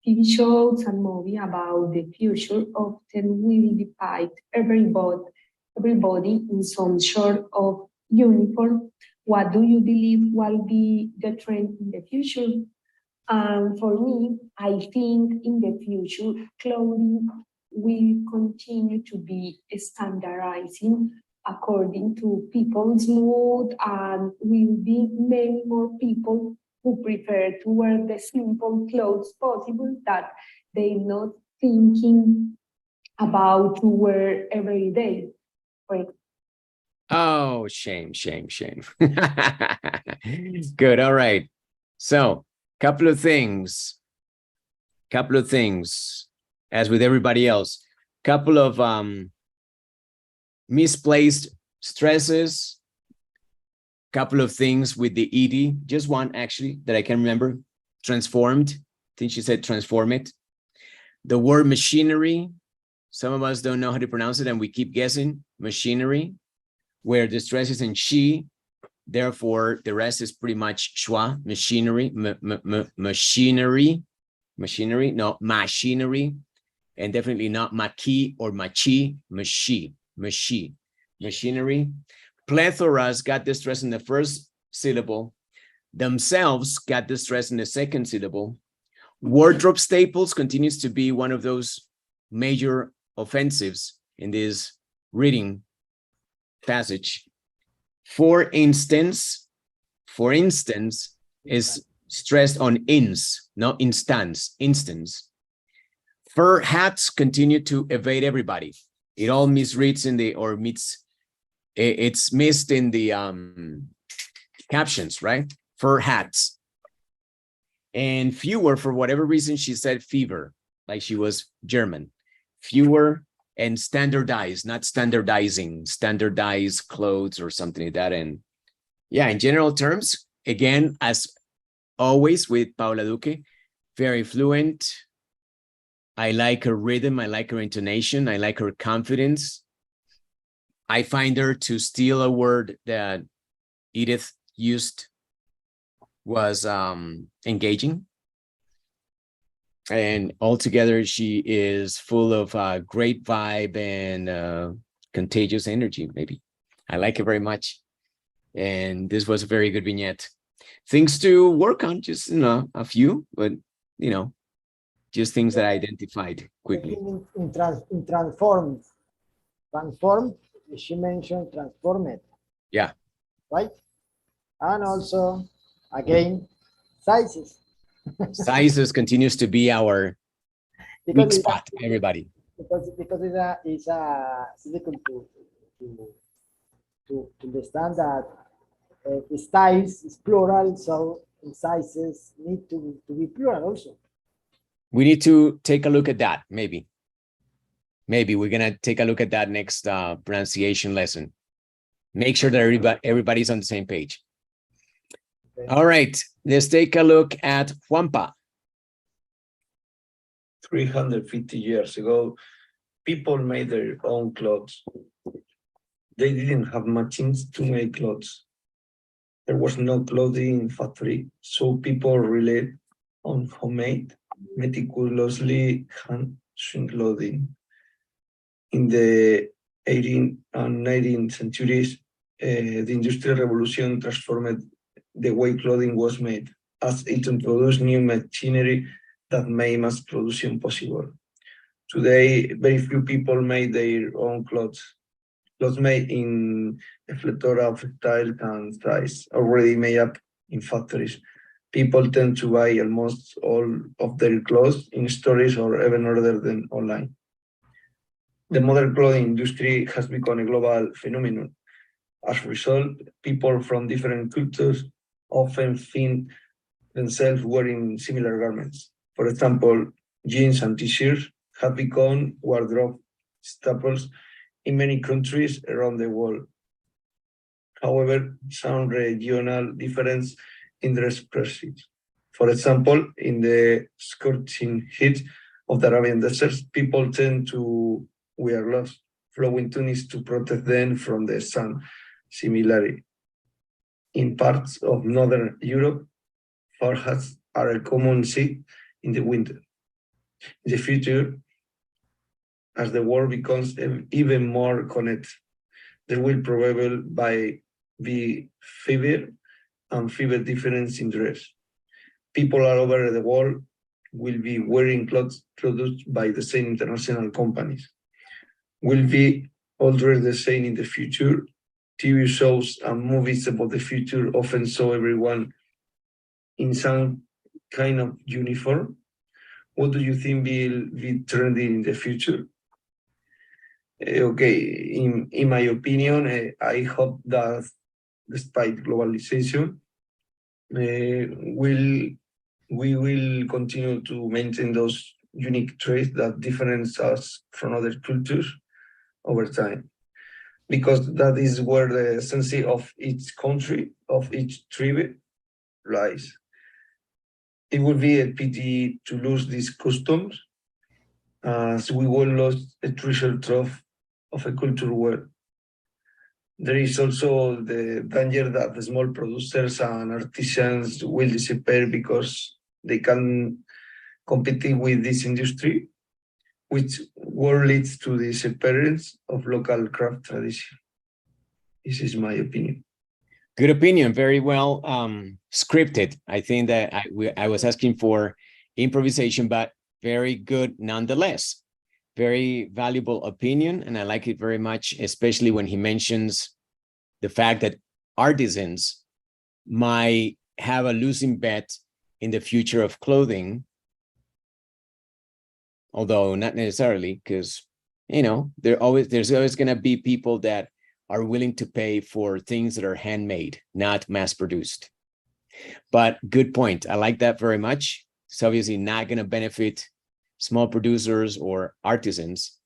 TV shows and movies about the future often will depict everybody in some sort of uniform. What do you believe will be the trend in the future? For me, I think in the future, clothing will continue to be standardizing according to people's mood, and will be many more people who prefer to wear the simple clothes possible that they're not thinking about to wear every day. Oh, shame. Good. All right. So, couple of things, as with everybody else, couple of misplaced stresses, couple of things with the ED, just one actually that I can remember, transformed. I think she said transform it. The word machinery, some of us don't know how to pronounce it and we keep guessing, machinery, where the stress is in she, therefore the rest is pretty much schwa, machinery, not machinery, and definitely not maki or machi, machinery. Plethoras got the stress in the first syllable. Themselves got the stress in the second syllable. Wardrobe staples continues to be one of those major offensives in this reading passage. For instance is stressed on ins, not instance, instance. Fur hats continue to evade everybody. It all misreads in the, or meets, it's missed in the captions, right? Fur hats. And fewer, for whatever reason, she said fever, like she was German. Fewer and standardized, not standardizing, standardized clothes or something like that. And yeah, in general terms, again, as always with Paula Duque, very fluent. I like her rhythm. I like her intonation. I like her confidence. I find her, to steal a word that Edith used, was engaging. And altogether, she is full of great vibe and contagious energy, maybe. I like it very much. And this was a very good vignette. Things to work on, just, a few, but, just things that I identified quickly. In transform, she mentioned transformed. Yeah. Right? And also, again, sizes. Sizes continues to be our weak spot, everybody. Because it's difficult to understand that the styles is plural, so sizes need to be plural also. We need to take a look at that, maybe. Maybe we're gonna take a look at that next pronunciation lesson. Make sure that everybody's on the same page. Okay. All right, let's take a look at Juanpa. 350 years ago, people made their own clothes. They didn't have machines to make clothes. There was no clothing factory, so people relied on homemade, meticulously hand-sewn clothing. In the 18th and 19th centuries, the Industrial Revolution transformed the way clothing was made, as it introduced new machinery that made mass production possible. Today, very few people made their own clothes. Clothes made in a plethora of styles and sizes, already made up in factories. People tend to buy almost all of their clothes in stores or even order them online. The modern clothing industry has become a global phenomenon. As a result, people from different cultures often find themselves wearing similar garments. For example, jeans and t-shirts have become wardrobe staples in many countries around the world. However, some regional differences in dress persist. For example, in the scorching heat of the Arabian deserts, people tend to wear loose, flowing tunics to protect them from the sun. Similarly, in parts of northern Europe, fur hats are a common sight in the winter. In the future, as the world becomes even more connected, there will probably be fewer and fewer differences in dress. People all over the world will be wearing clothes produced by the same international companies. Will be already the same in the future. TV shows and movies about the future often show everyone in some kind of uniform. What do you think will be trending in the future? Okay, in my opinion, I hope that despite globalization, we will continue to maintain those unique traits that differentiate us from other cultures over time, because that is where the essence of each country, of each tribe lies. It would be a pity to lose these customs, as we will lose a treasure trove of a culture war. There is also the danger that the small producers and artisans will disappear because they can compete with this industry, which will lead to the disappearance of local craft tradition. This is my opinion. Good opinion, very well scripted. I think that I was asking for improvisation, but very good nonetheless. Very valuable opinion, and I like it very much, especially when he mentions the fact that artisans might have a losing bet in the future of clothing, although not necessarily, because there's always going to be people that are willing to pay for things that are handmade, not mass-produced. But good point. I like that very much. It's obviously not going to benefit small producers or artisans.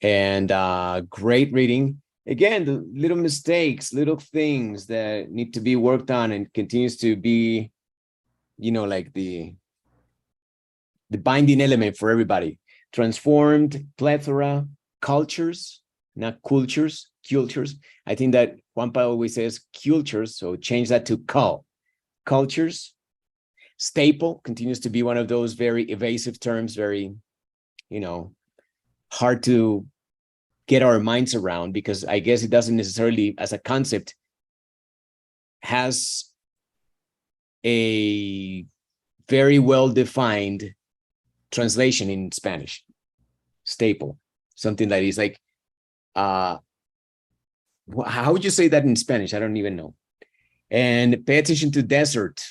And great reading. Again, the little mistakes, little things that need to be worked on, and continues to be, like the binding element for everybody. Transformed, plethora, cultures, not cultures. I think that Juanpa always says cultures, so change that to cultures. Staple continues to be one of those very evasive terms, very, hard to get our minds around, because I guess it doesn't necessarily, as a concept, has a very well-defined translation in Spanish. Staple, something that is like, how would you say that in Spanish? I don't even know. And pay attention to desert.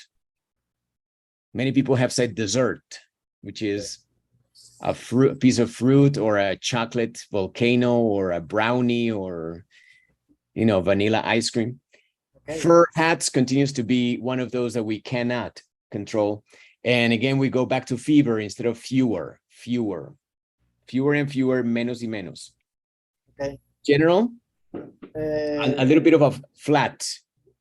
Many people have said dessert, which is a piece of fruit or a chocolate volcano or a brownie or, you know, vanilla ice cream. Okay. Fur hats continues to be one of those that we cannot control. And again, we go back to fever instead of fewer and fewer, menos y menos. Okay. General, a little bit of a flat.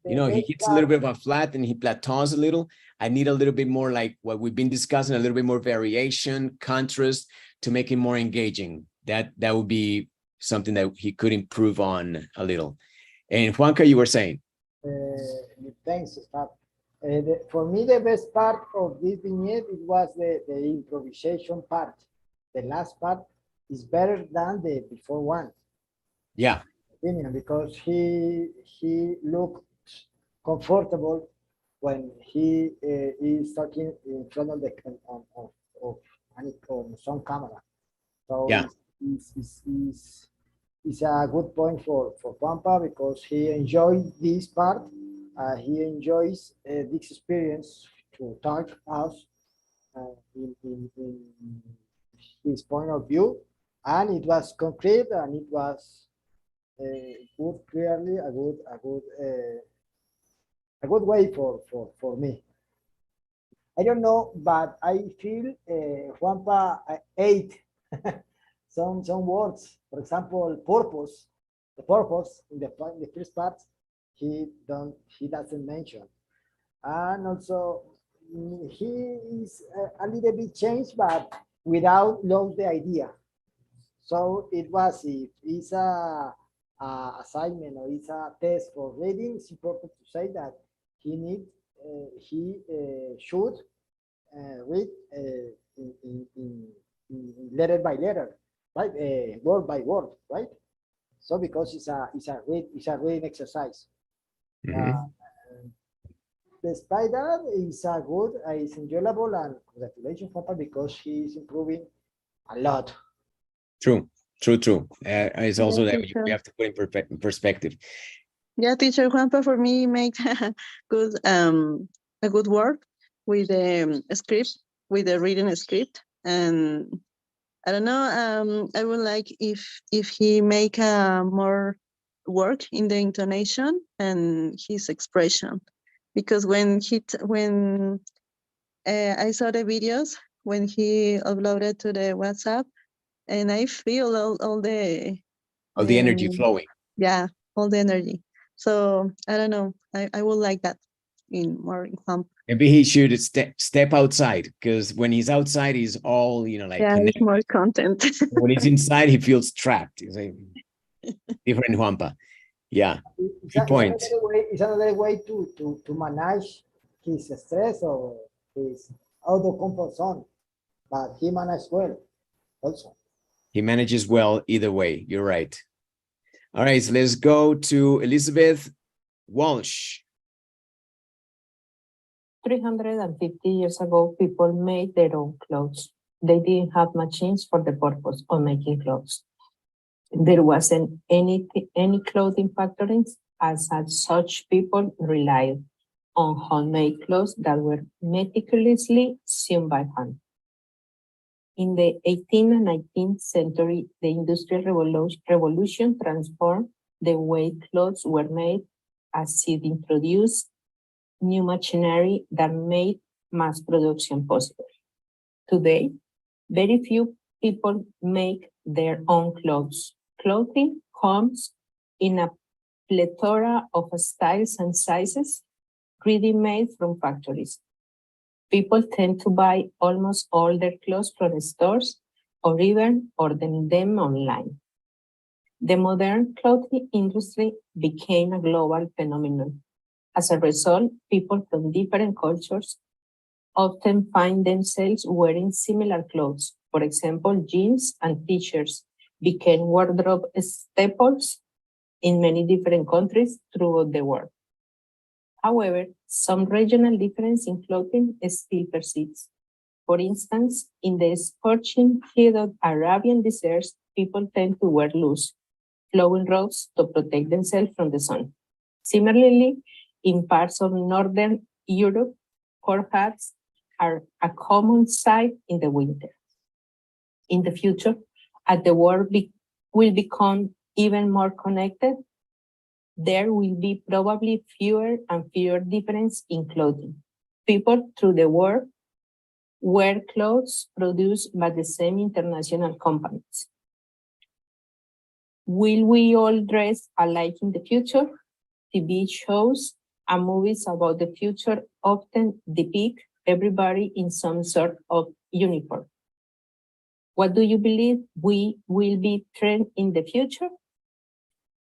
You know, he hits a little bit of a flat and he plateaus a little. I need a little bit more like what we've been discussing, a little bit more variation, contrast to make it more engaging. That would be something that he could improve on a little. And Juanca, you were saying? Thanks, Scott. For me, the best part of this vignette, it was the improvisation part. The last part is better than the before one. Yeah. Because he looked comfortable when he is talking in front of the some camera. So yeah, it's a good point for Pampa because he enjoyed this part. He enjoys this experience to talk us in his point of view, and it was concrete and it was good, clearly a good way for me. I don't know, but I feel Juanpa ate some words. For example, purpose. The purpose in the first part he doesn't mention, and also he is a little bit changed, but without lose the idea. So it was, if it's a assignment or it's a test for reading, it's important to say that he should read in letter by letter, right? Word by word, right? So because it's a reading exercise. Mm-hmm. Despite that, it's enjoyable, and congratulations, Papa, because he's improving a lot. True. It's also that we have to put in perspective. Yeah, teacher Juanpa for me made a good work with the script, with the reading script, and I don't know. I would like if he make more work in the intonation and his expression, because when I saw the videos when he uploaded to the WhatsApp, and I feel all the energy flowing. Yeah, all the energy. So I don't know. I would like that in Juanpa. Maybe he should step outside, because when he's outside, he's all, like it's more content. When he's inside, he feels trapped. He's like different Juanpa. Yeah, good point. It's another way to manage his stress or his out of comfort zone, but he manages well also. He manages well either way. You're right. All right, so let's go to Elizabeth Walsh. 350 years ago, people made their own clothes. They didn't have machines for the purpose of making clothes. There wasn't any clothing factories, as such people relied on handmade clothes that were meticulously sewn by hand. In the 18th and 19th century, the Industrial Revolution transformed the way clothes were made, as it introduced new machinery that made mass production possible. Today, very few people make their own clothes. Clothing comes in a plethora of styles and sizes, ready-made from factories. People tend to buy almost all their clothes from stores or even order them online. The modern clothing industry became a global phenomenon. As a result, people from different cultures often find themselves wearing similar clothes. For example, jeans and t-shirts became wardrobe staples in many different countries throughout the world. However, some regional difference in clothing still persists. For instance, in the scorching heat of Arabian deserts, people tend to wear loose, flowing robes to protect themselves from the sun. Similarly, in parts of Northern Europe, cocked hats are a common sight in the winter. In the future, as the world will become even more connected, there will be probably fewer and fewer differences in clothing. People through the world wear clothes produced by the same international companies. Will we all dress alike in the future? TV shows and movies about the future often depict everybody in some sort of uniform. What do you believe we will be trend in the future?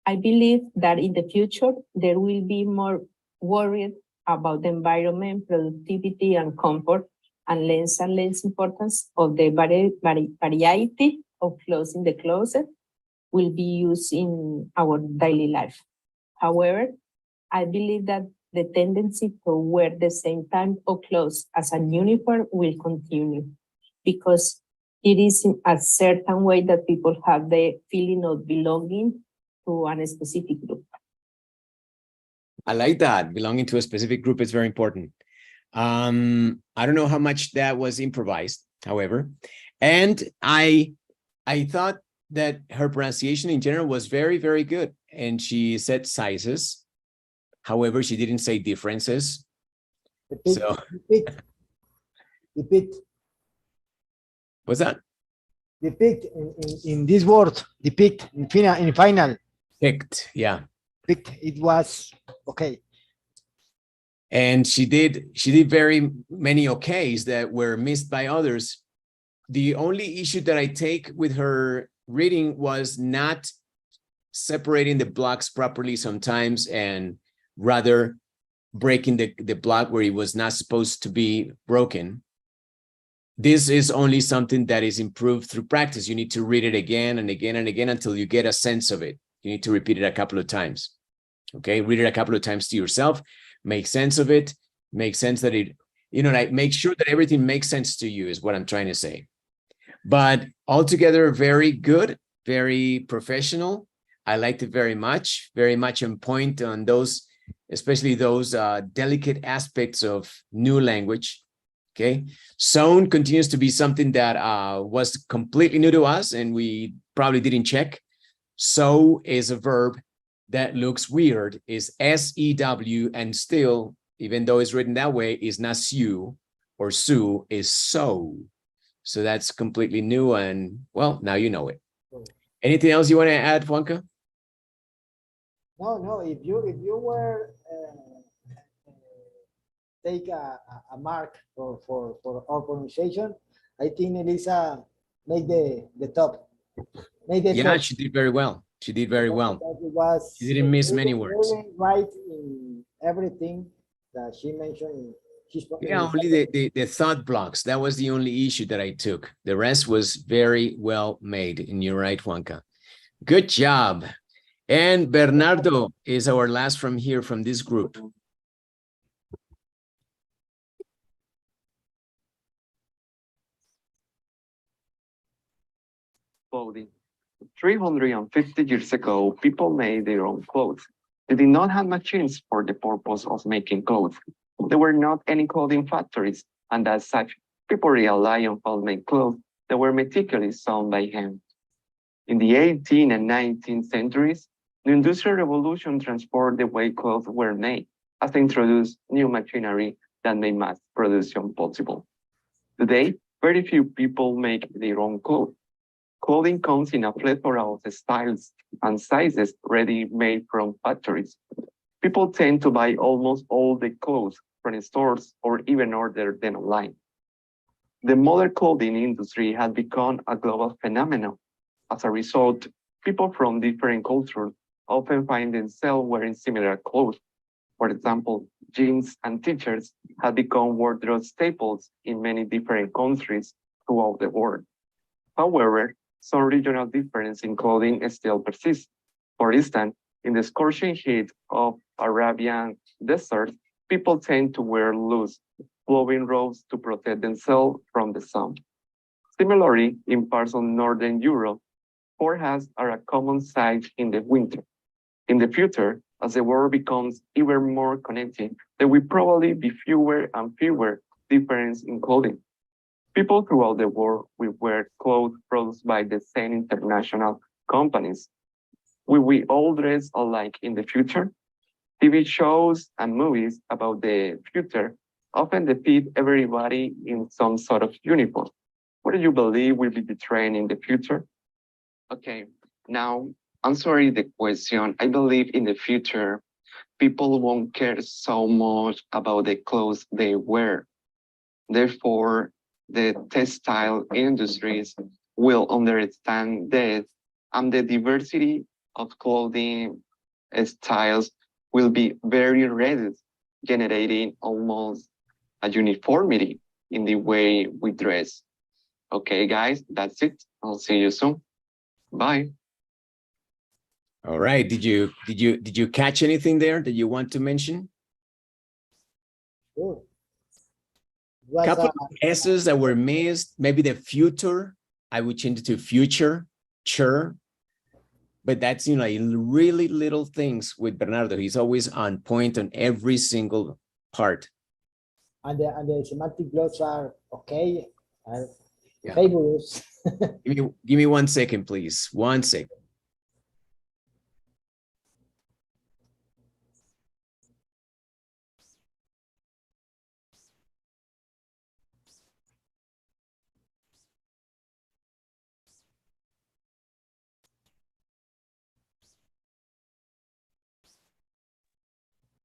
I believe that in the future, there will be more worried about the environment, productivity, and comfort, and less importance of the variety of clothes in the closet will be used in our daily life. However, I believe that the tendency to wear the same type of clothes as a uniform will continue because it is in a certain way that people have the feeling of belonging to a specific group. I like that. Belonging to a specific group is very important. I don't know how much that was improvised, however, and I thought that her pronunciation in general was very, very good. And she said sizes. However, she didn't say differences. So depict. What's that? Depict in this word, depict in final. Picked, yeah. Picked, it was okay. And she did very many okays that were missed by others. The only issue that I take with her reading was not separating the blocks properly sometimes and rather breaking the block where it was not supposed to be broken. This is only something that is improved through practice. You need to read it again and again and again until you get a sense of it. You need to repeat it a couple of times. Okay, read it a couple of times to yourself, make sense of it, make sense that it, like make sure that everything makes sense to you is what I'm trying to say. But altogether, very good, very professional. I liked it very much on point on those, especially those delicate aspects of new language. Okay, zone continues to be something that was completely new to us and we probably didn't check. So is a verb that looks weird, is S-E-W, and still, even though it's written that way, is not su or su, is so. So that's completely new and, well, now you know it. Anything else you want to add, Juanca? No, if you were take a mark for our pronunciation, I think Elisa made the top. Yeah, she did very well. She did very well. She didn't miss many words. Right in everything that she mentioned. Yeah, only the thought blocks. That was the only issue that I took. The rest was very well made. And you're right, Juanca. Good job. And Bernardo is our last from here from this group. Clothing. 350 years ago, people made their own clothes. They did not have machines for the purpose of making clothes. There were not any clothing factories, and as such, people relied on homemade clothes that were meticulously sewn by hand. In the 18th and 19th centuries, the Industrial Revolution transformed the way clothes were made, as they introduced new machinery that made mass production possible. Today, very few people make their own clothes. Clothing comes in a plethora of styles and sizes ready-made from factories. People tend to buy almost all the clothes from stores or even order them online. The modern clothing industry has become a global phenomenon. As a result, people from different cultures often find themselves wearing similar clothes. For example, jeans and t-shirts have become wardrobe staples in many different countries throughout the world. However, some regional difference in clothing still persists. For instance, in the scorching heat of Arabian desert, people tend to wear loose, flowing robes to protect themselves from the sun. Similarly, in parts of Northern Europe, fur hats are a common sight in the winter. In the future, as the world becomes even more connected, there will probably be fewer and fewer difference in clothing. People throughout the world will wear clothes produced by the same international companies. Will we all dress alike in the future? TV shows and movies about the future often depict everybody in some sort of uniform. What do you believe will be the trend in the future? Okay, now answering the question, I believe in the future, people won't care so much about the clothes they wear. Therefore, the textile industries will understand this, and the diversity of clothing styles will be very reduced, generating almost a uniformity in the way we dress. Okay, guys, that's it. I'll see you soon. Bye. All right. Did you catch anything there that you want to mention? Sure. Couple of S's that were missed. Maybe the future. I would change it to future, sure. But that's, you know, really little things with Bernardo. He's always on point on every single part. And the semantic blocks are okay, are fabulous. Give me 1 second, please. 1 second.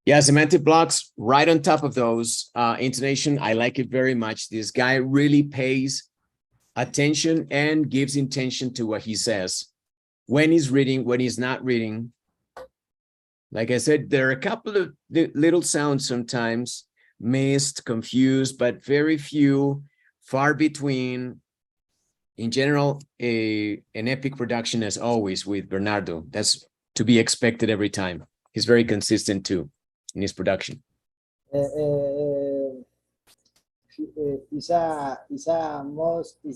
Yeah, semantic blocks right on top of those. Intonation, I like it very much. This guy really pays attention and gives intention to what he says. When he's reading, when he's not reading. Like I said, there are a couple of little sounds sometimes, missed, confused, but very few, far between. In general, an epic production as always with Bernardo. That's to be expected every time. He's very consistent too in his production. It's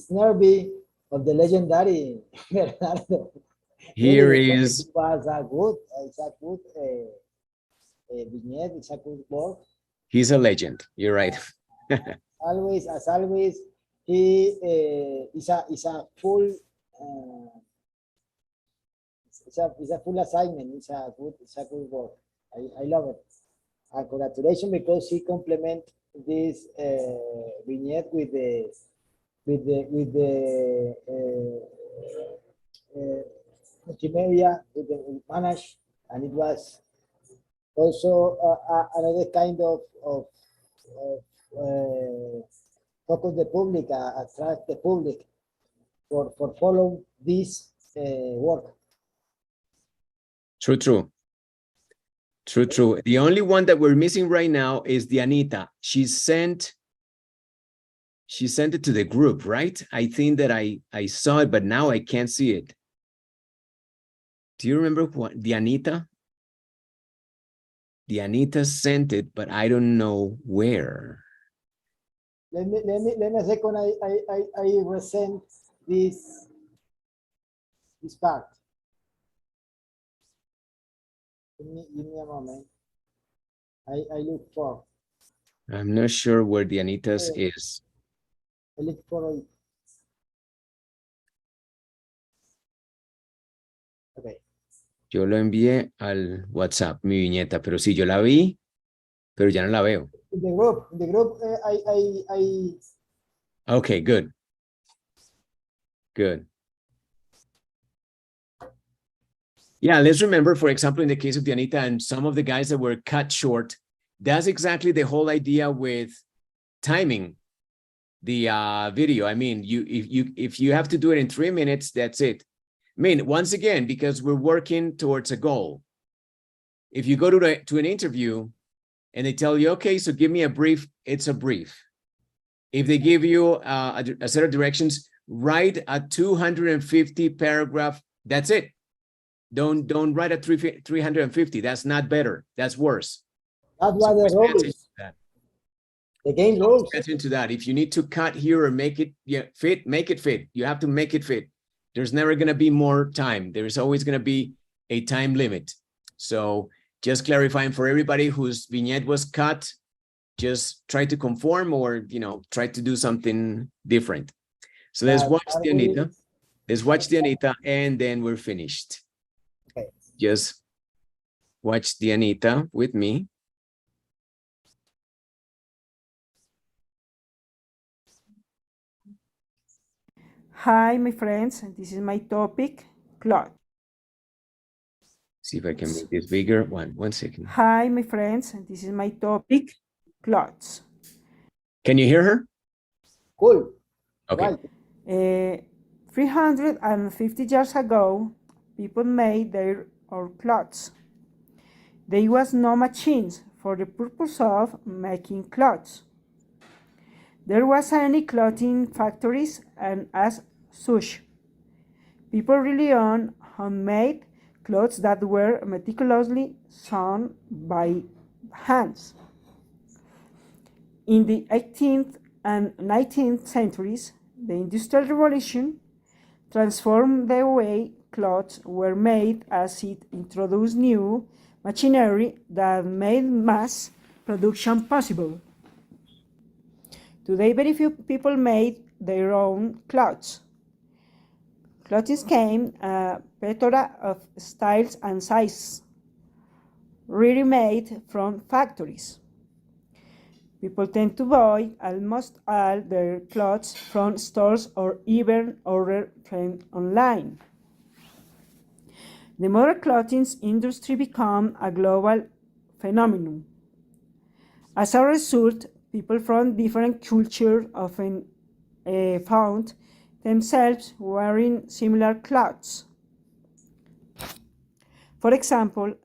nervy of the legendary Bernardo. Here really, is. it was a good vignette. It's a good work. He's a legend. You're right. Always, as always, he is a full. It's a full assignment. It's a good work. I love it. And congratulations, because he complement this vignette with the multimedia, with the manage, and it was also another kind of focus the public, attract the public for follow this work. True. The only one that we're missing right now is the Anita. She sent it to the group, right? I think that I saw it, but now I can't see it. Do you remember what the Anita? The Anita sent it, but I don't know where. Let me a second. I resent this part. Give me a moment. I look for. I'm not sure where the Anita's is. I look for it. Okay. Yo lo envié al WhatsApp, mi viñeta, pero sí, yo la vi, pero ya no la veo. In the group, I. Okay, good. Yeah, let's remember, for example, in the case of the Anita and some of the guys that were cut short, that's exactly the whole idea with timing the video. I mean, if you have to do it in 3 minutes, that's it. I mean, once again, because we're working towards a goal. If you go to an interview and they tell you, okay, so give me a brief, it's a brief. If they give you a set of directions, write a 250 paragraph, that's it. Don't write a 350. That's not better. That's worse. That's why the rules. The game rules. Get into that. If you need to cut here or make it fit, make it fit. You have to make it fit. There's never going to be more time. There is always going to be a time limit. So just clarifying for everybody whose vignette was cut, just try to conform or, try to do something different. So let's watch the Anita. Let's watch the Anita and then we're finished. Okay. Just watch the Anita with me. Hi, my friends. This is my topic, cloth. See if I can make this bigger. One second. Hi, my friends. This is my topic, clothes. Can you hear her? Cool. Okay. Right. 350 years ago, people made their own clothes. There was no machines for the purpose of making clothes. There was any clothing factories, and as such, people rely on homemade clothes that were meticulously sewn by hands. In the 18th and 19th centuries, the Industrial Revolution transformed the way clothes were made as it introduced new machinery that made mass production possible. Today, very few people made their own clothes. Clothes came a plethora of styles and sizes, ready-made from factories. People tend to buy almost all their clothes from stores or even order them online. The modern clothing industry became a global phenomenon. As a result, people from different cultures often found themselves wearing similar clothes. For example,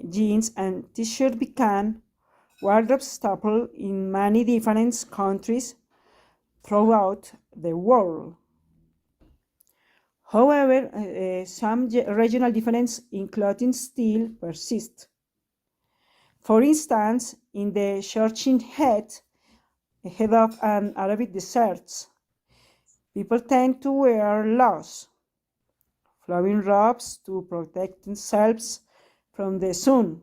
jeans and t-shirts became wardrobe staple in many different countries throughout the world. However, some regional differences in clothing still persist. For instance, in the searching head of an Arabic desert, people tend to wear loose, flowing robes to protect themselves from the sun.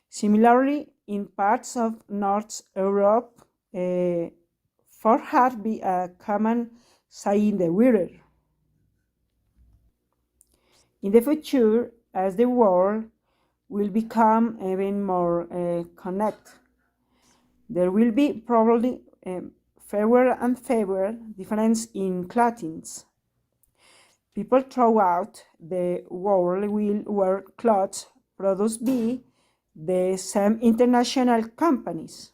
Similarly, in parts of North Europe, fur has been a common sight in the winter. In the future, as the world will become even more connected, there will be probably fewer and fewer differences in clothing. People throughout the world will wear clothes produced by the same international companies.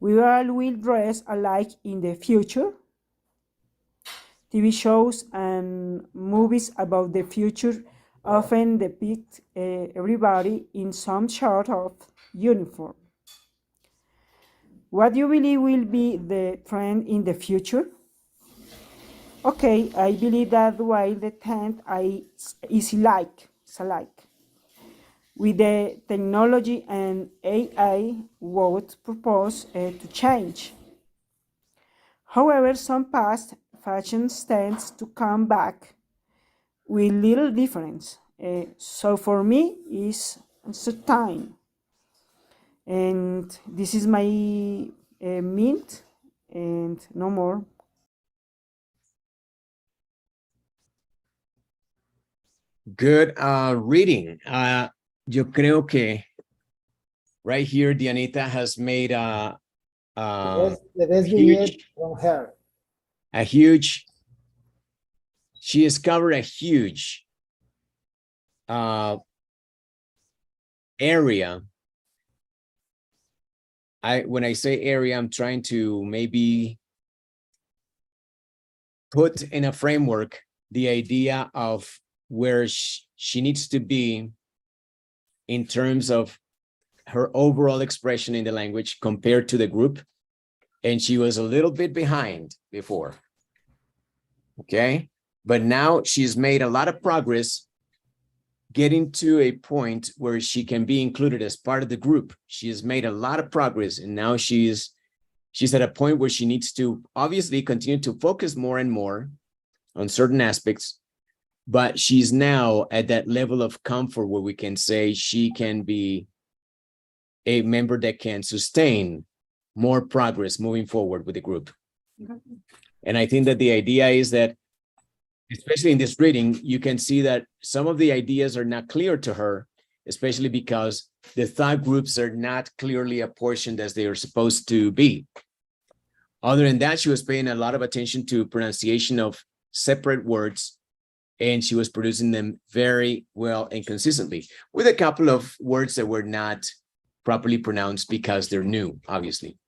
We all will dress alike in the future. TV shows and movies about the future often depict everybody in some sort of uniform. What do you believe will be the trend in the future? Okay, I believe that while the trend is alike, with the technology and AI would propose to change. However, some past fashions tends to come back with little difference. So for me, it's time. And this is my mint, and no more. Good reading. Yo creo que right here, Dianita has made The best vignette from her. She has covered a huge area. When I say area, I'm trying to maybe put in a framework the idea of where she needs to be in terms of her overall expression in the language compared to the group. And she was a little bit behind before. Okay. But now she's made a lot of progress getting to a point where she can be included as part of the group. She has made a lot of progress, and now she's at a point where she needs to obviously continue to focus more and more on certain aspects, but she's now at that level of comfort where we can say she can be a member that can sustain more progress moving forward with the group. And I think that the idea is that, especially in this reading, you can see that some of the ideas are not clear to her, especially because the thought groups are not clearly apportioned as they are supposed to be. Other than that, she was paying a lot of attention to pronunciation of separate words, and she was producing them very well and consistently, with a couple of words that were not properly pronounced because they're new, obviously.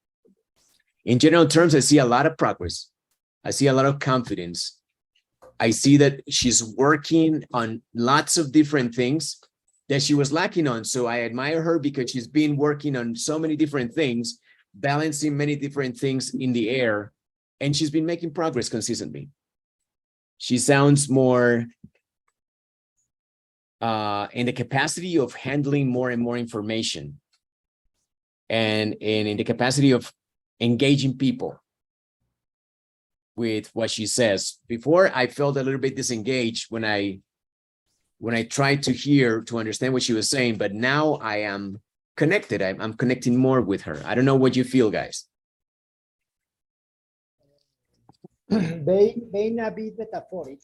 In general terms, I see a lot of progress. I see a lot of confidence. I see that she's working on lots of different things that she was lacking on. So I admire her because she's been working on so many different things, balancing many different things in the air, and she's been making progress consistently. She sounds more in the capacity of handling more and more information, and in the capacity of engaging people with what she says. Before, I felt a little bit disengaged when I tried to understand what she was saying, but now I am connected. I'm connecting more with her. I don't know what you feel, guys. Being a bit metaphoric,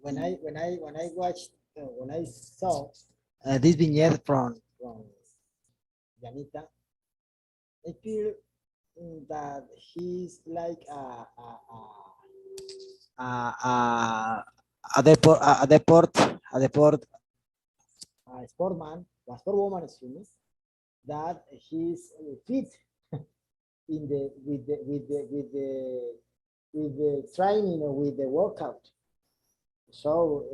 when I saw this vignette from Janita, I feel that he's like a sportman, a sportwoman, excuse me, that he's fit in with the training or with the workout. So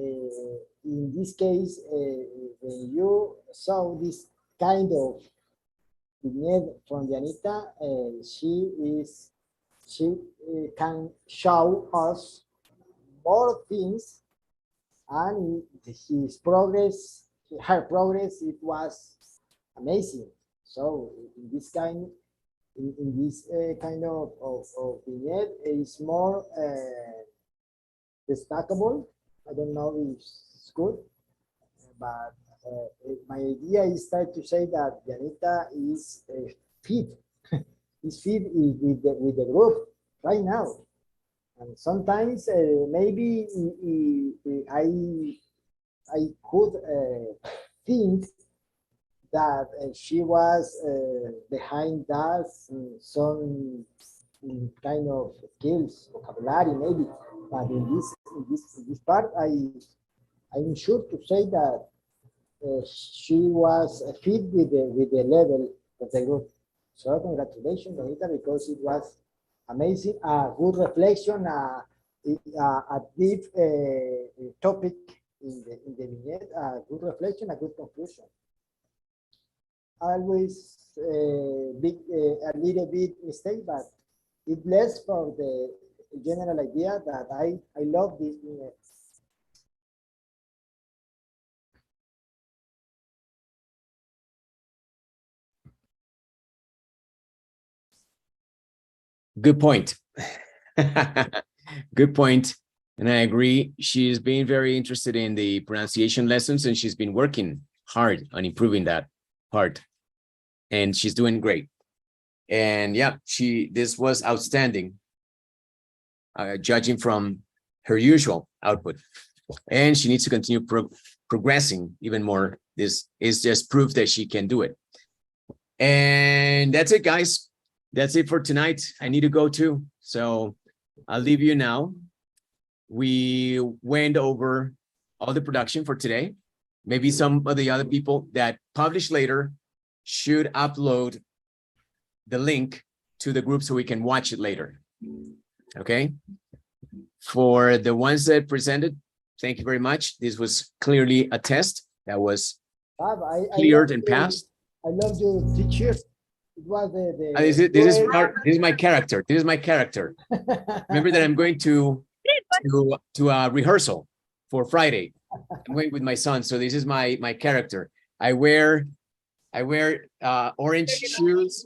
in this case, when you saw this kind of vignette from Janita, she can show us more things, and her progress, it was amazing. So in this kind of vignette, is more destacable. I don't know if it's good, but my idea is try to say that Janita is fit. Is fit with the group right now. And sometimes maybe I could think that she was behind that some kind of skills, vocabulary maybe. But in this part, I'm sure to say that she was fit with the level of the group. So congratulations, Anita, because it was amazing, a good reflection, a deep topic in the vignette, a good reflection, a good conclusion. Always a little bit mistake, but it less for the general idea that I love this vignette. Good point. Good point. And I agree. She's been very interested in the pronunciation lessons, and she's been working hard on improving that part. And she's doing great. And yeah, this was outstanding, judging from her usual output. And she needs to continue progressing even more. This is just proof that she can do it. And that's it, guys. That's it for tonight. I need to go too. So I'll leave you now. We went over all the production for today. Maybe some of the other people that publish later should upload the link to the group so we can watch it later. Okay. For the ones that presented, thank you very much. This was clearly a test that was cleared and passed. I love your teacher. It was this is my character. This is my character. Remember that I'm going to a rehearsal for Friday. I'm going with my son, so this is my character. I wear orange shoes.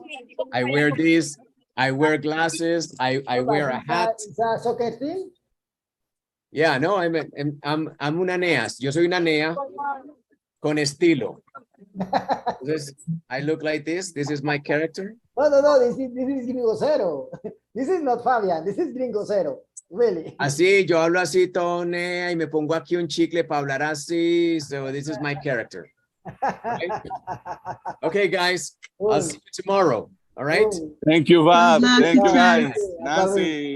I wear this. I wear glasses. I wear a hat. Is that a soccer team? Yeah, no, I'm una nea. Yo soy una nea con estilo. I look like this. This is my character. No. This is Gringo Cero. This is not Fabian. This is Gringo Cero. Really. Así, yo hablo así, Tone, y me pongo aquí un chicle para hablar así. So this is my character. Right? Okay, guys. I'll see you tomorrow. All right. Thank you, Bob. Thank you, guys. Nancy.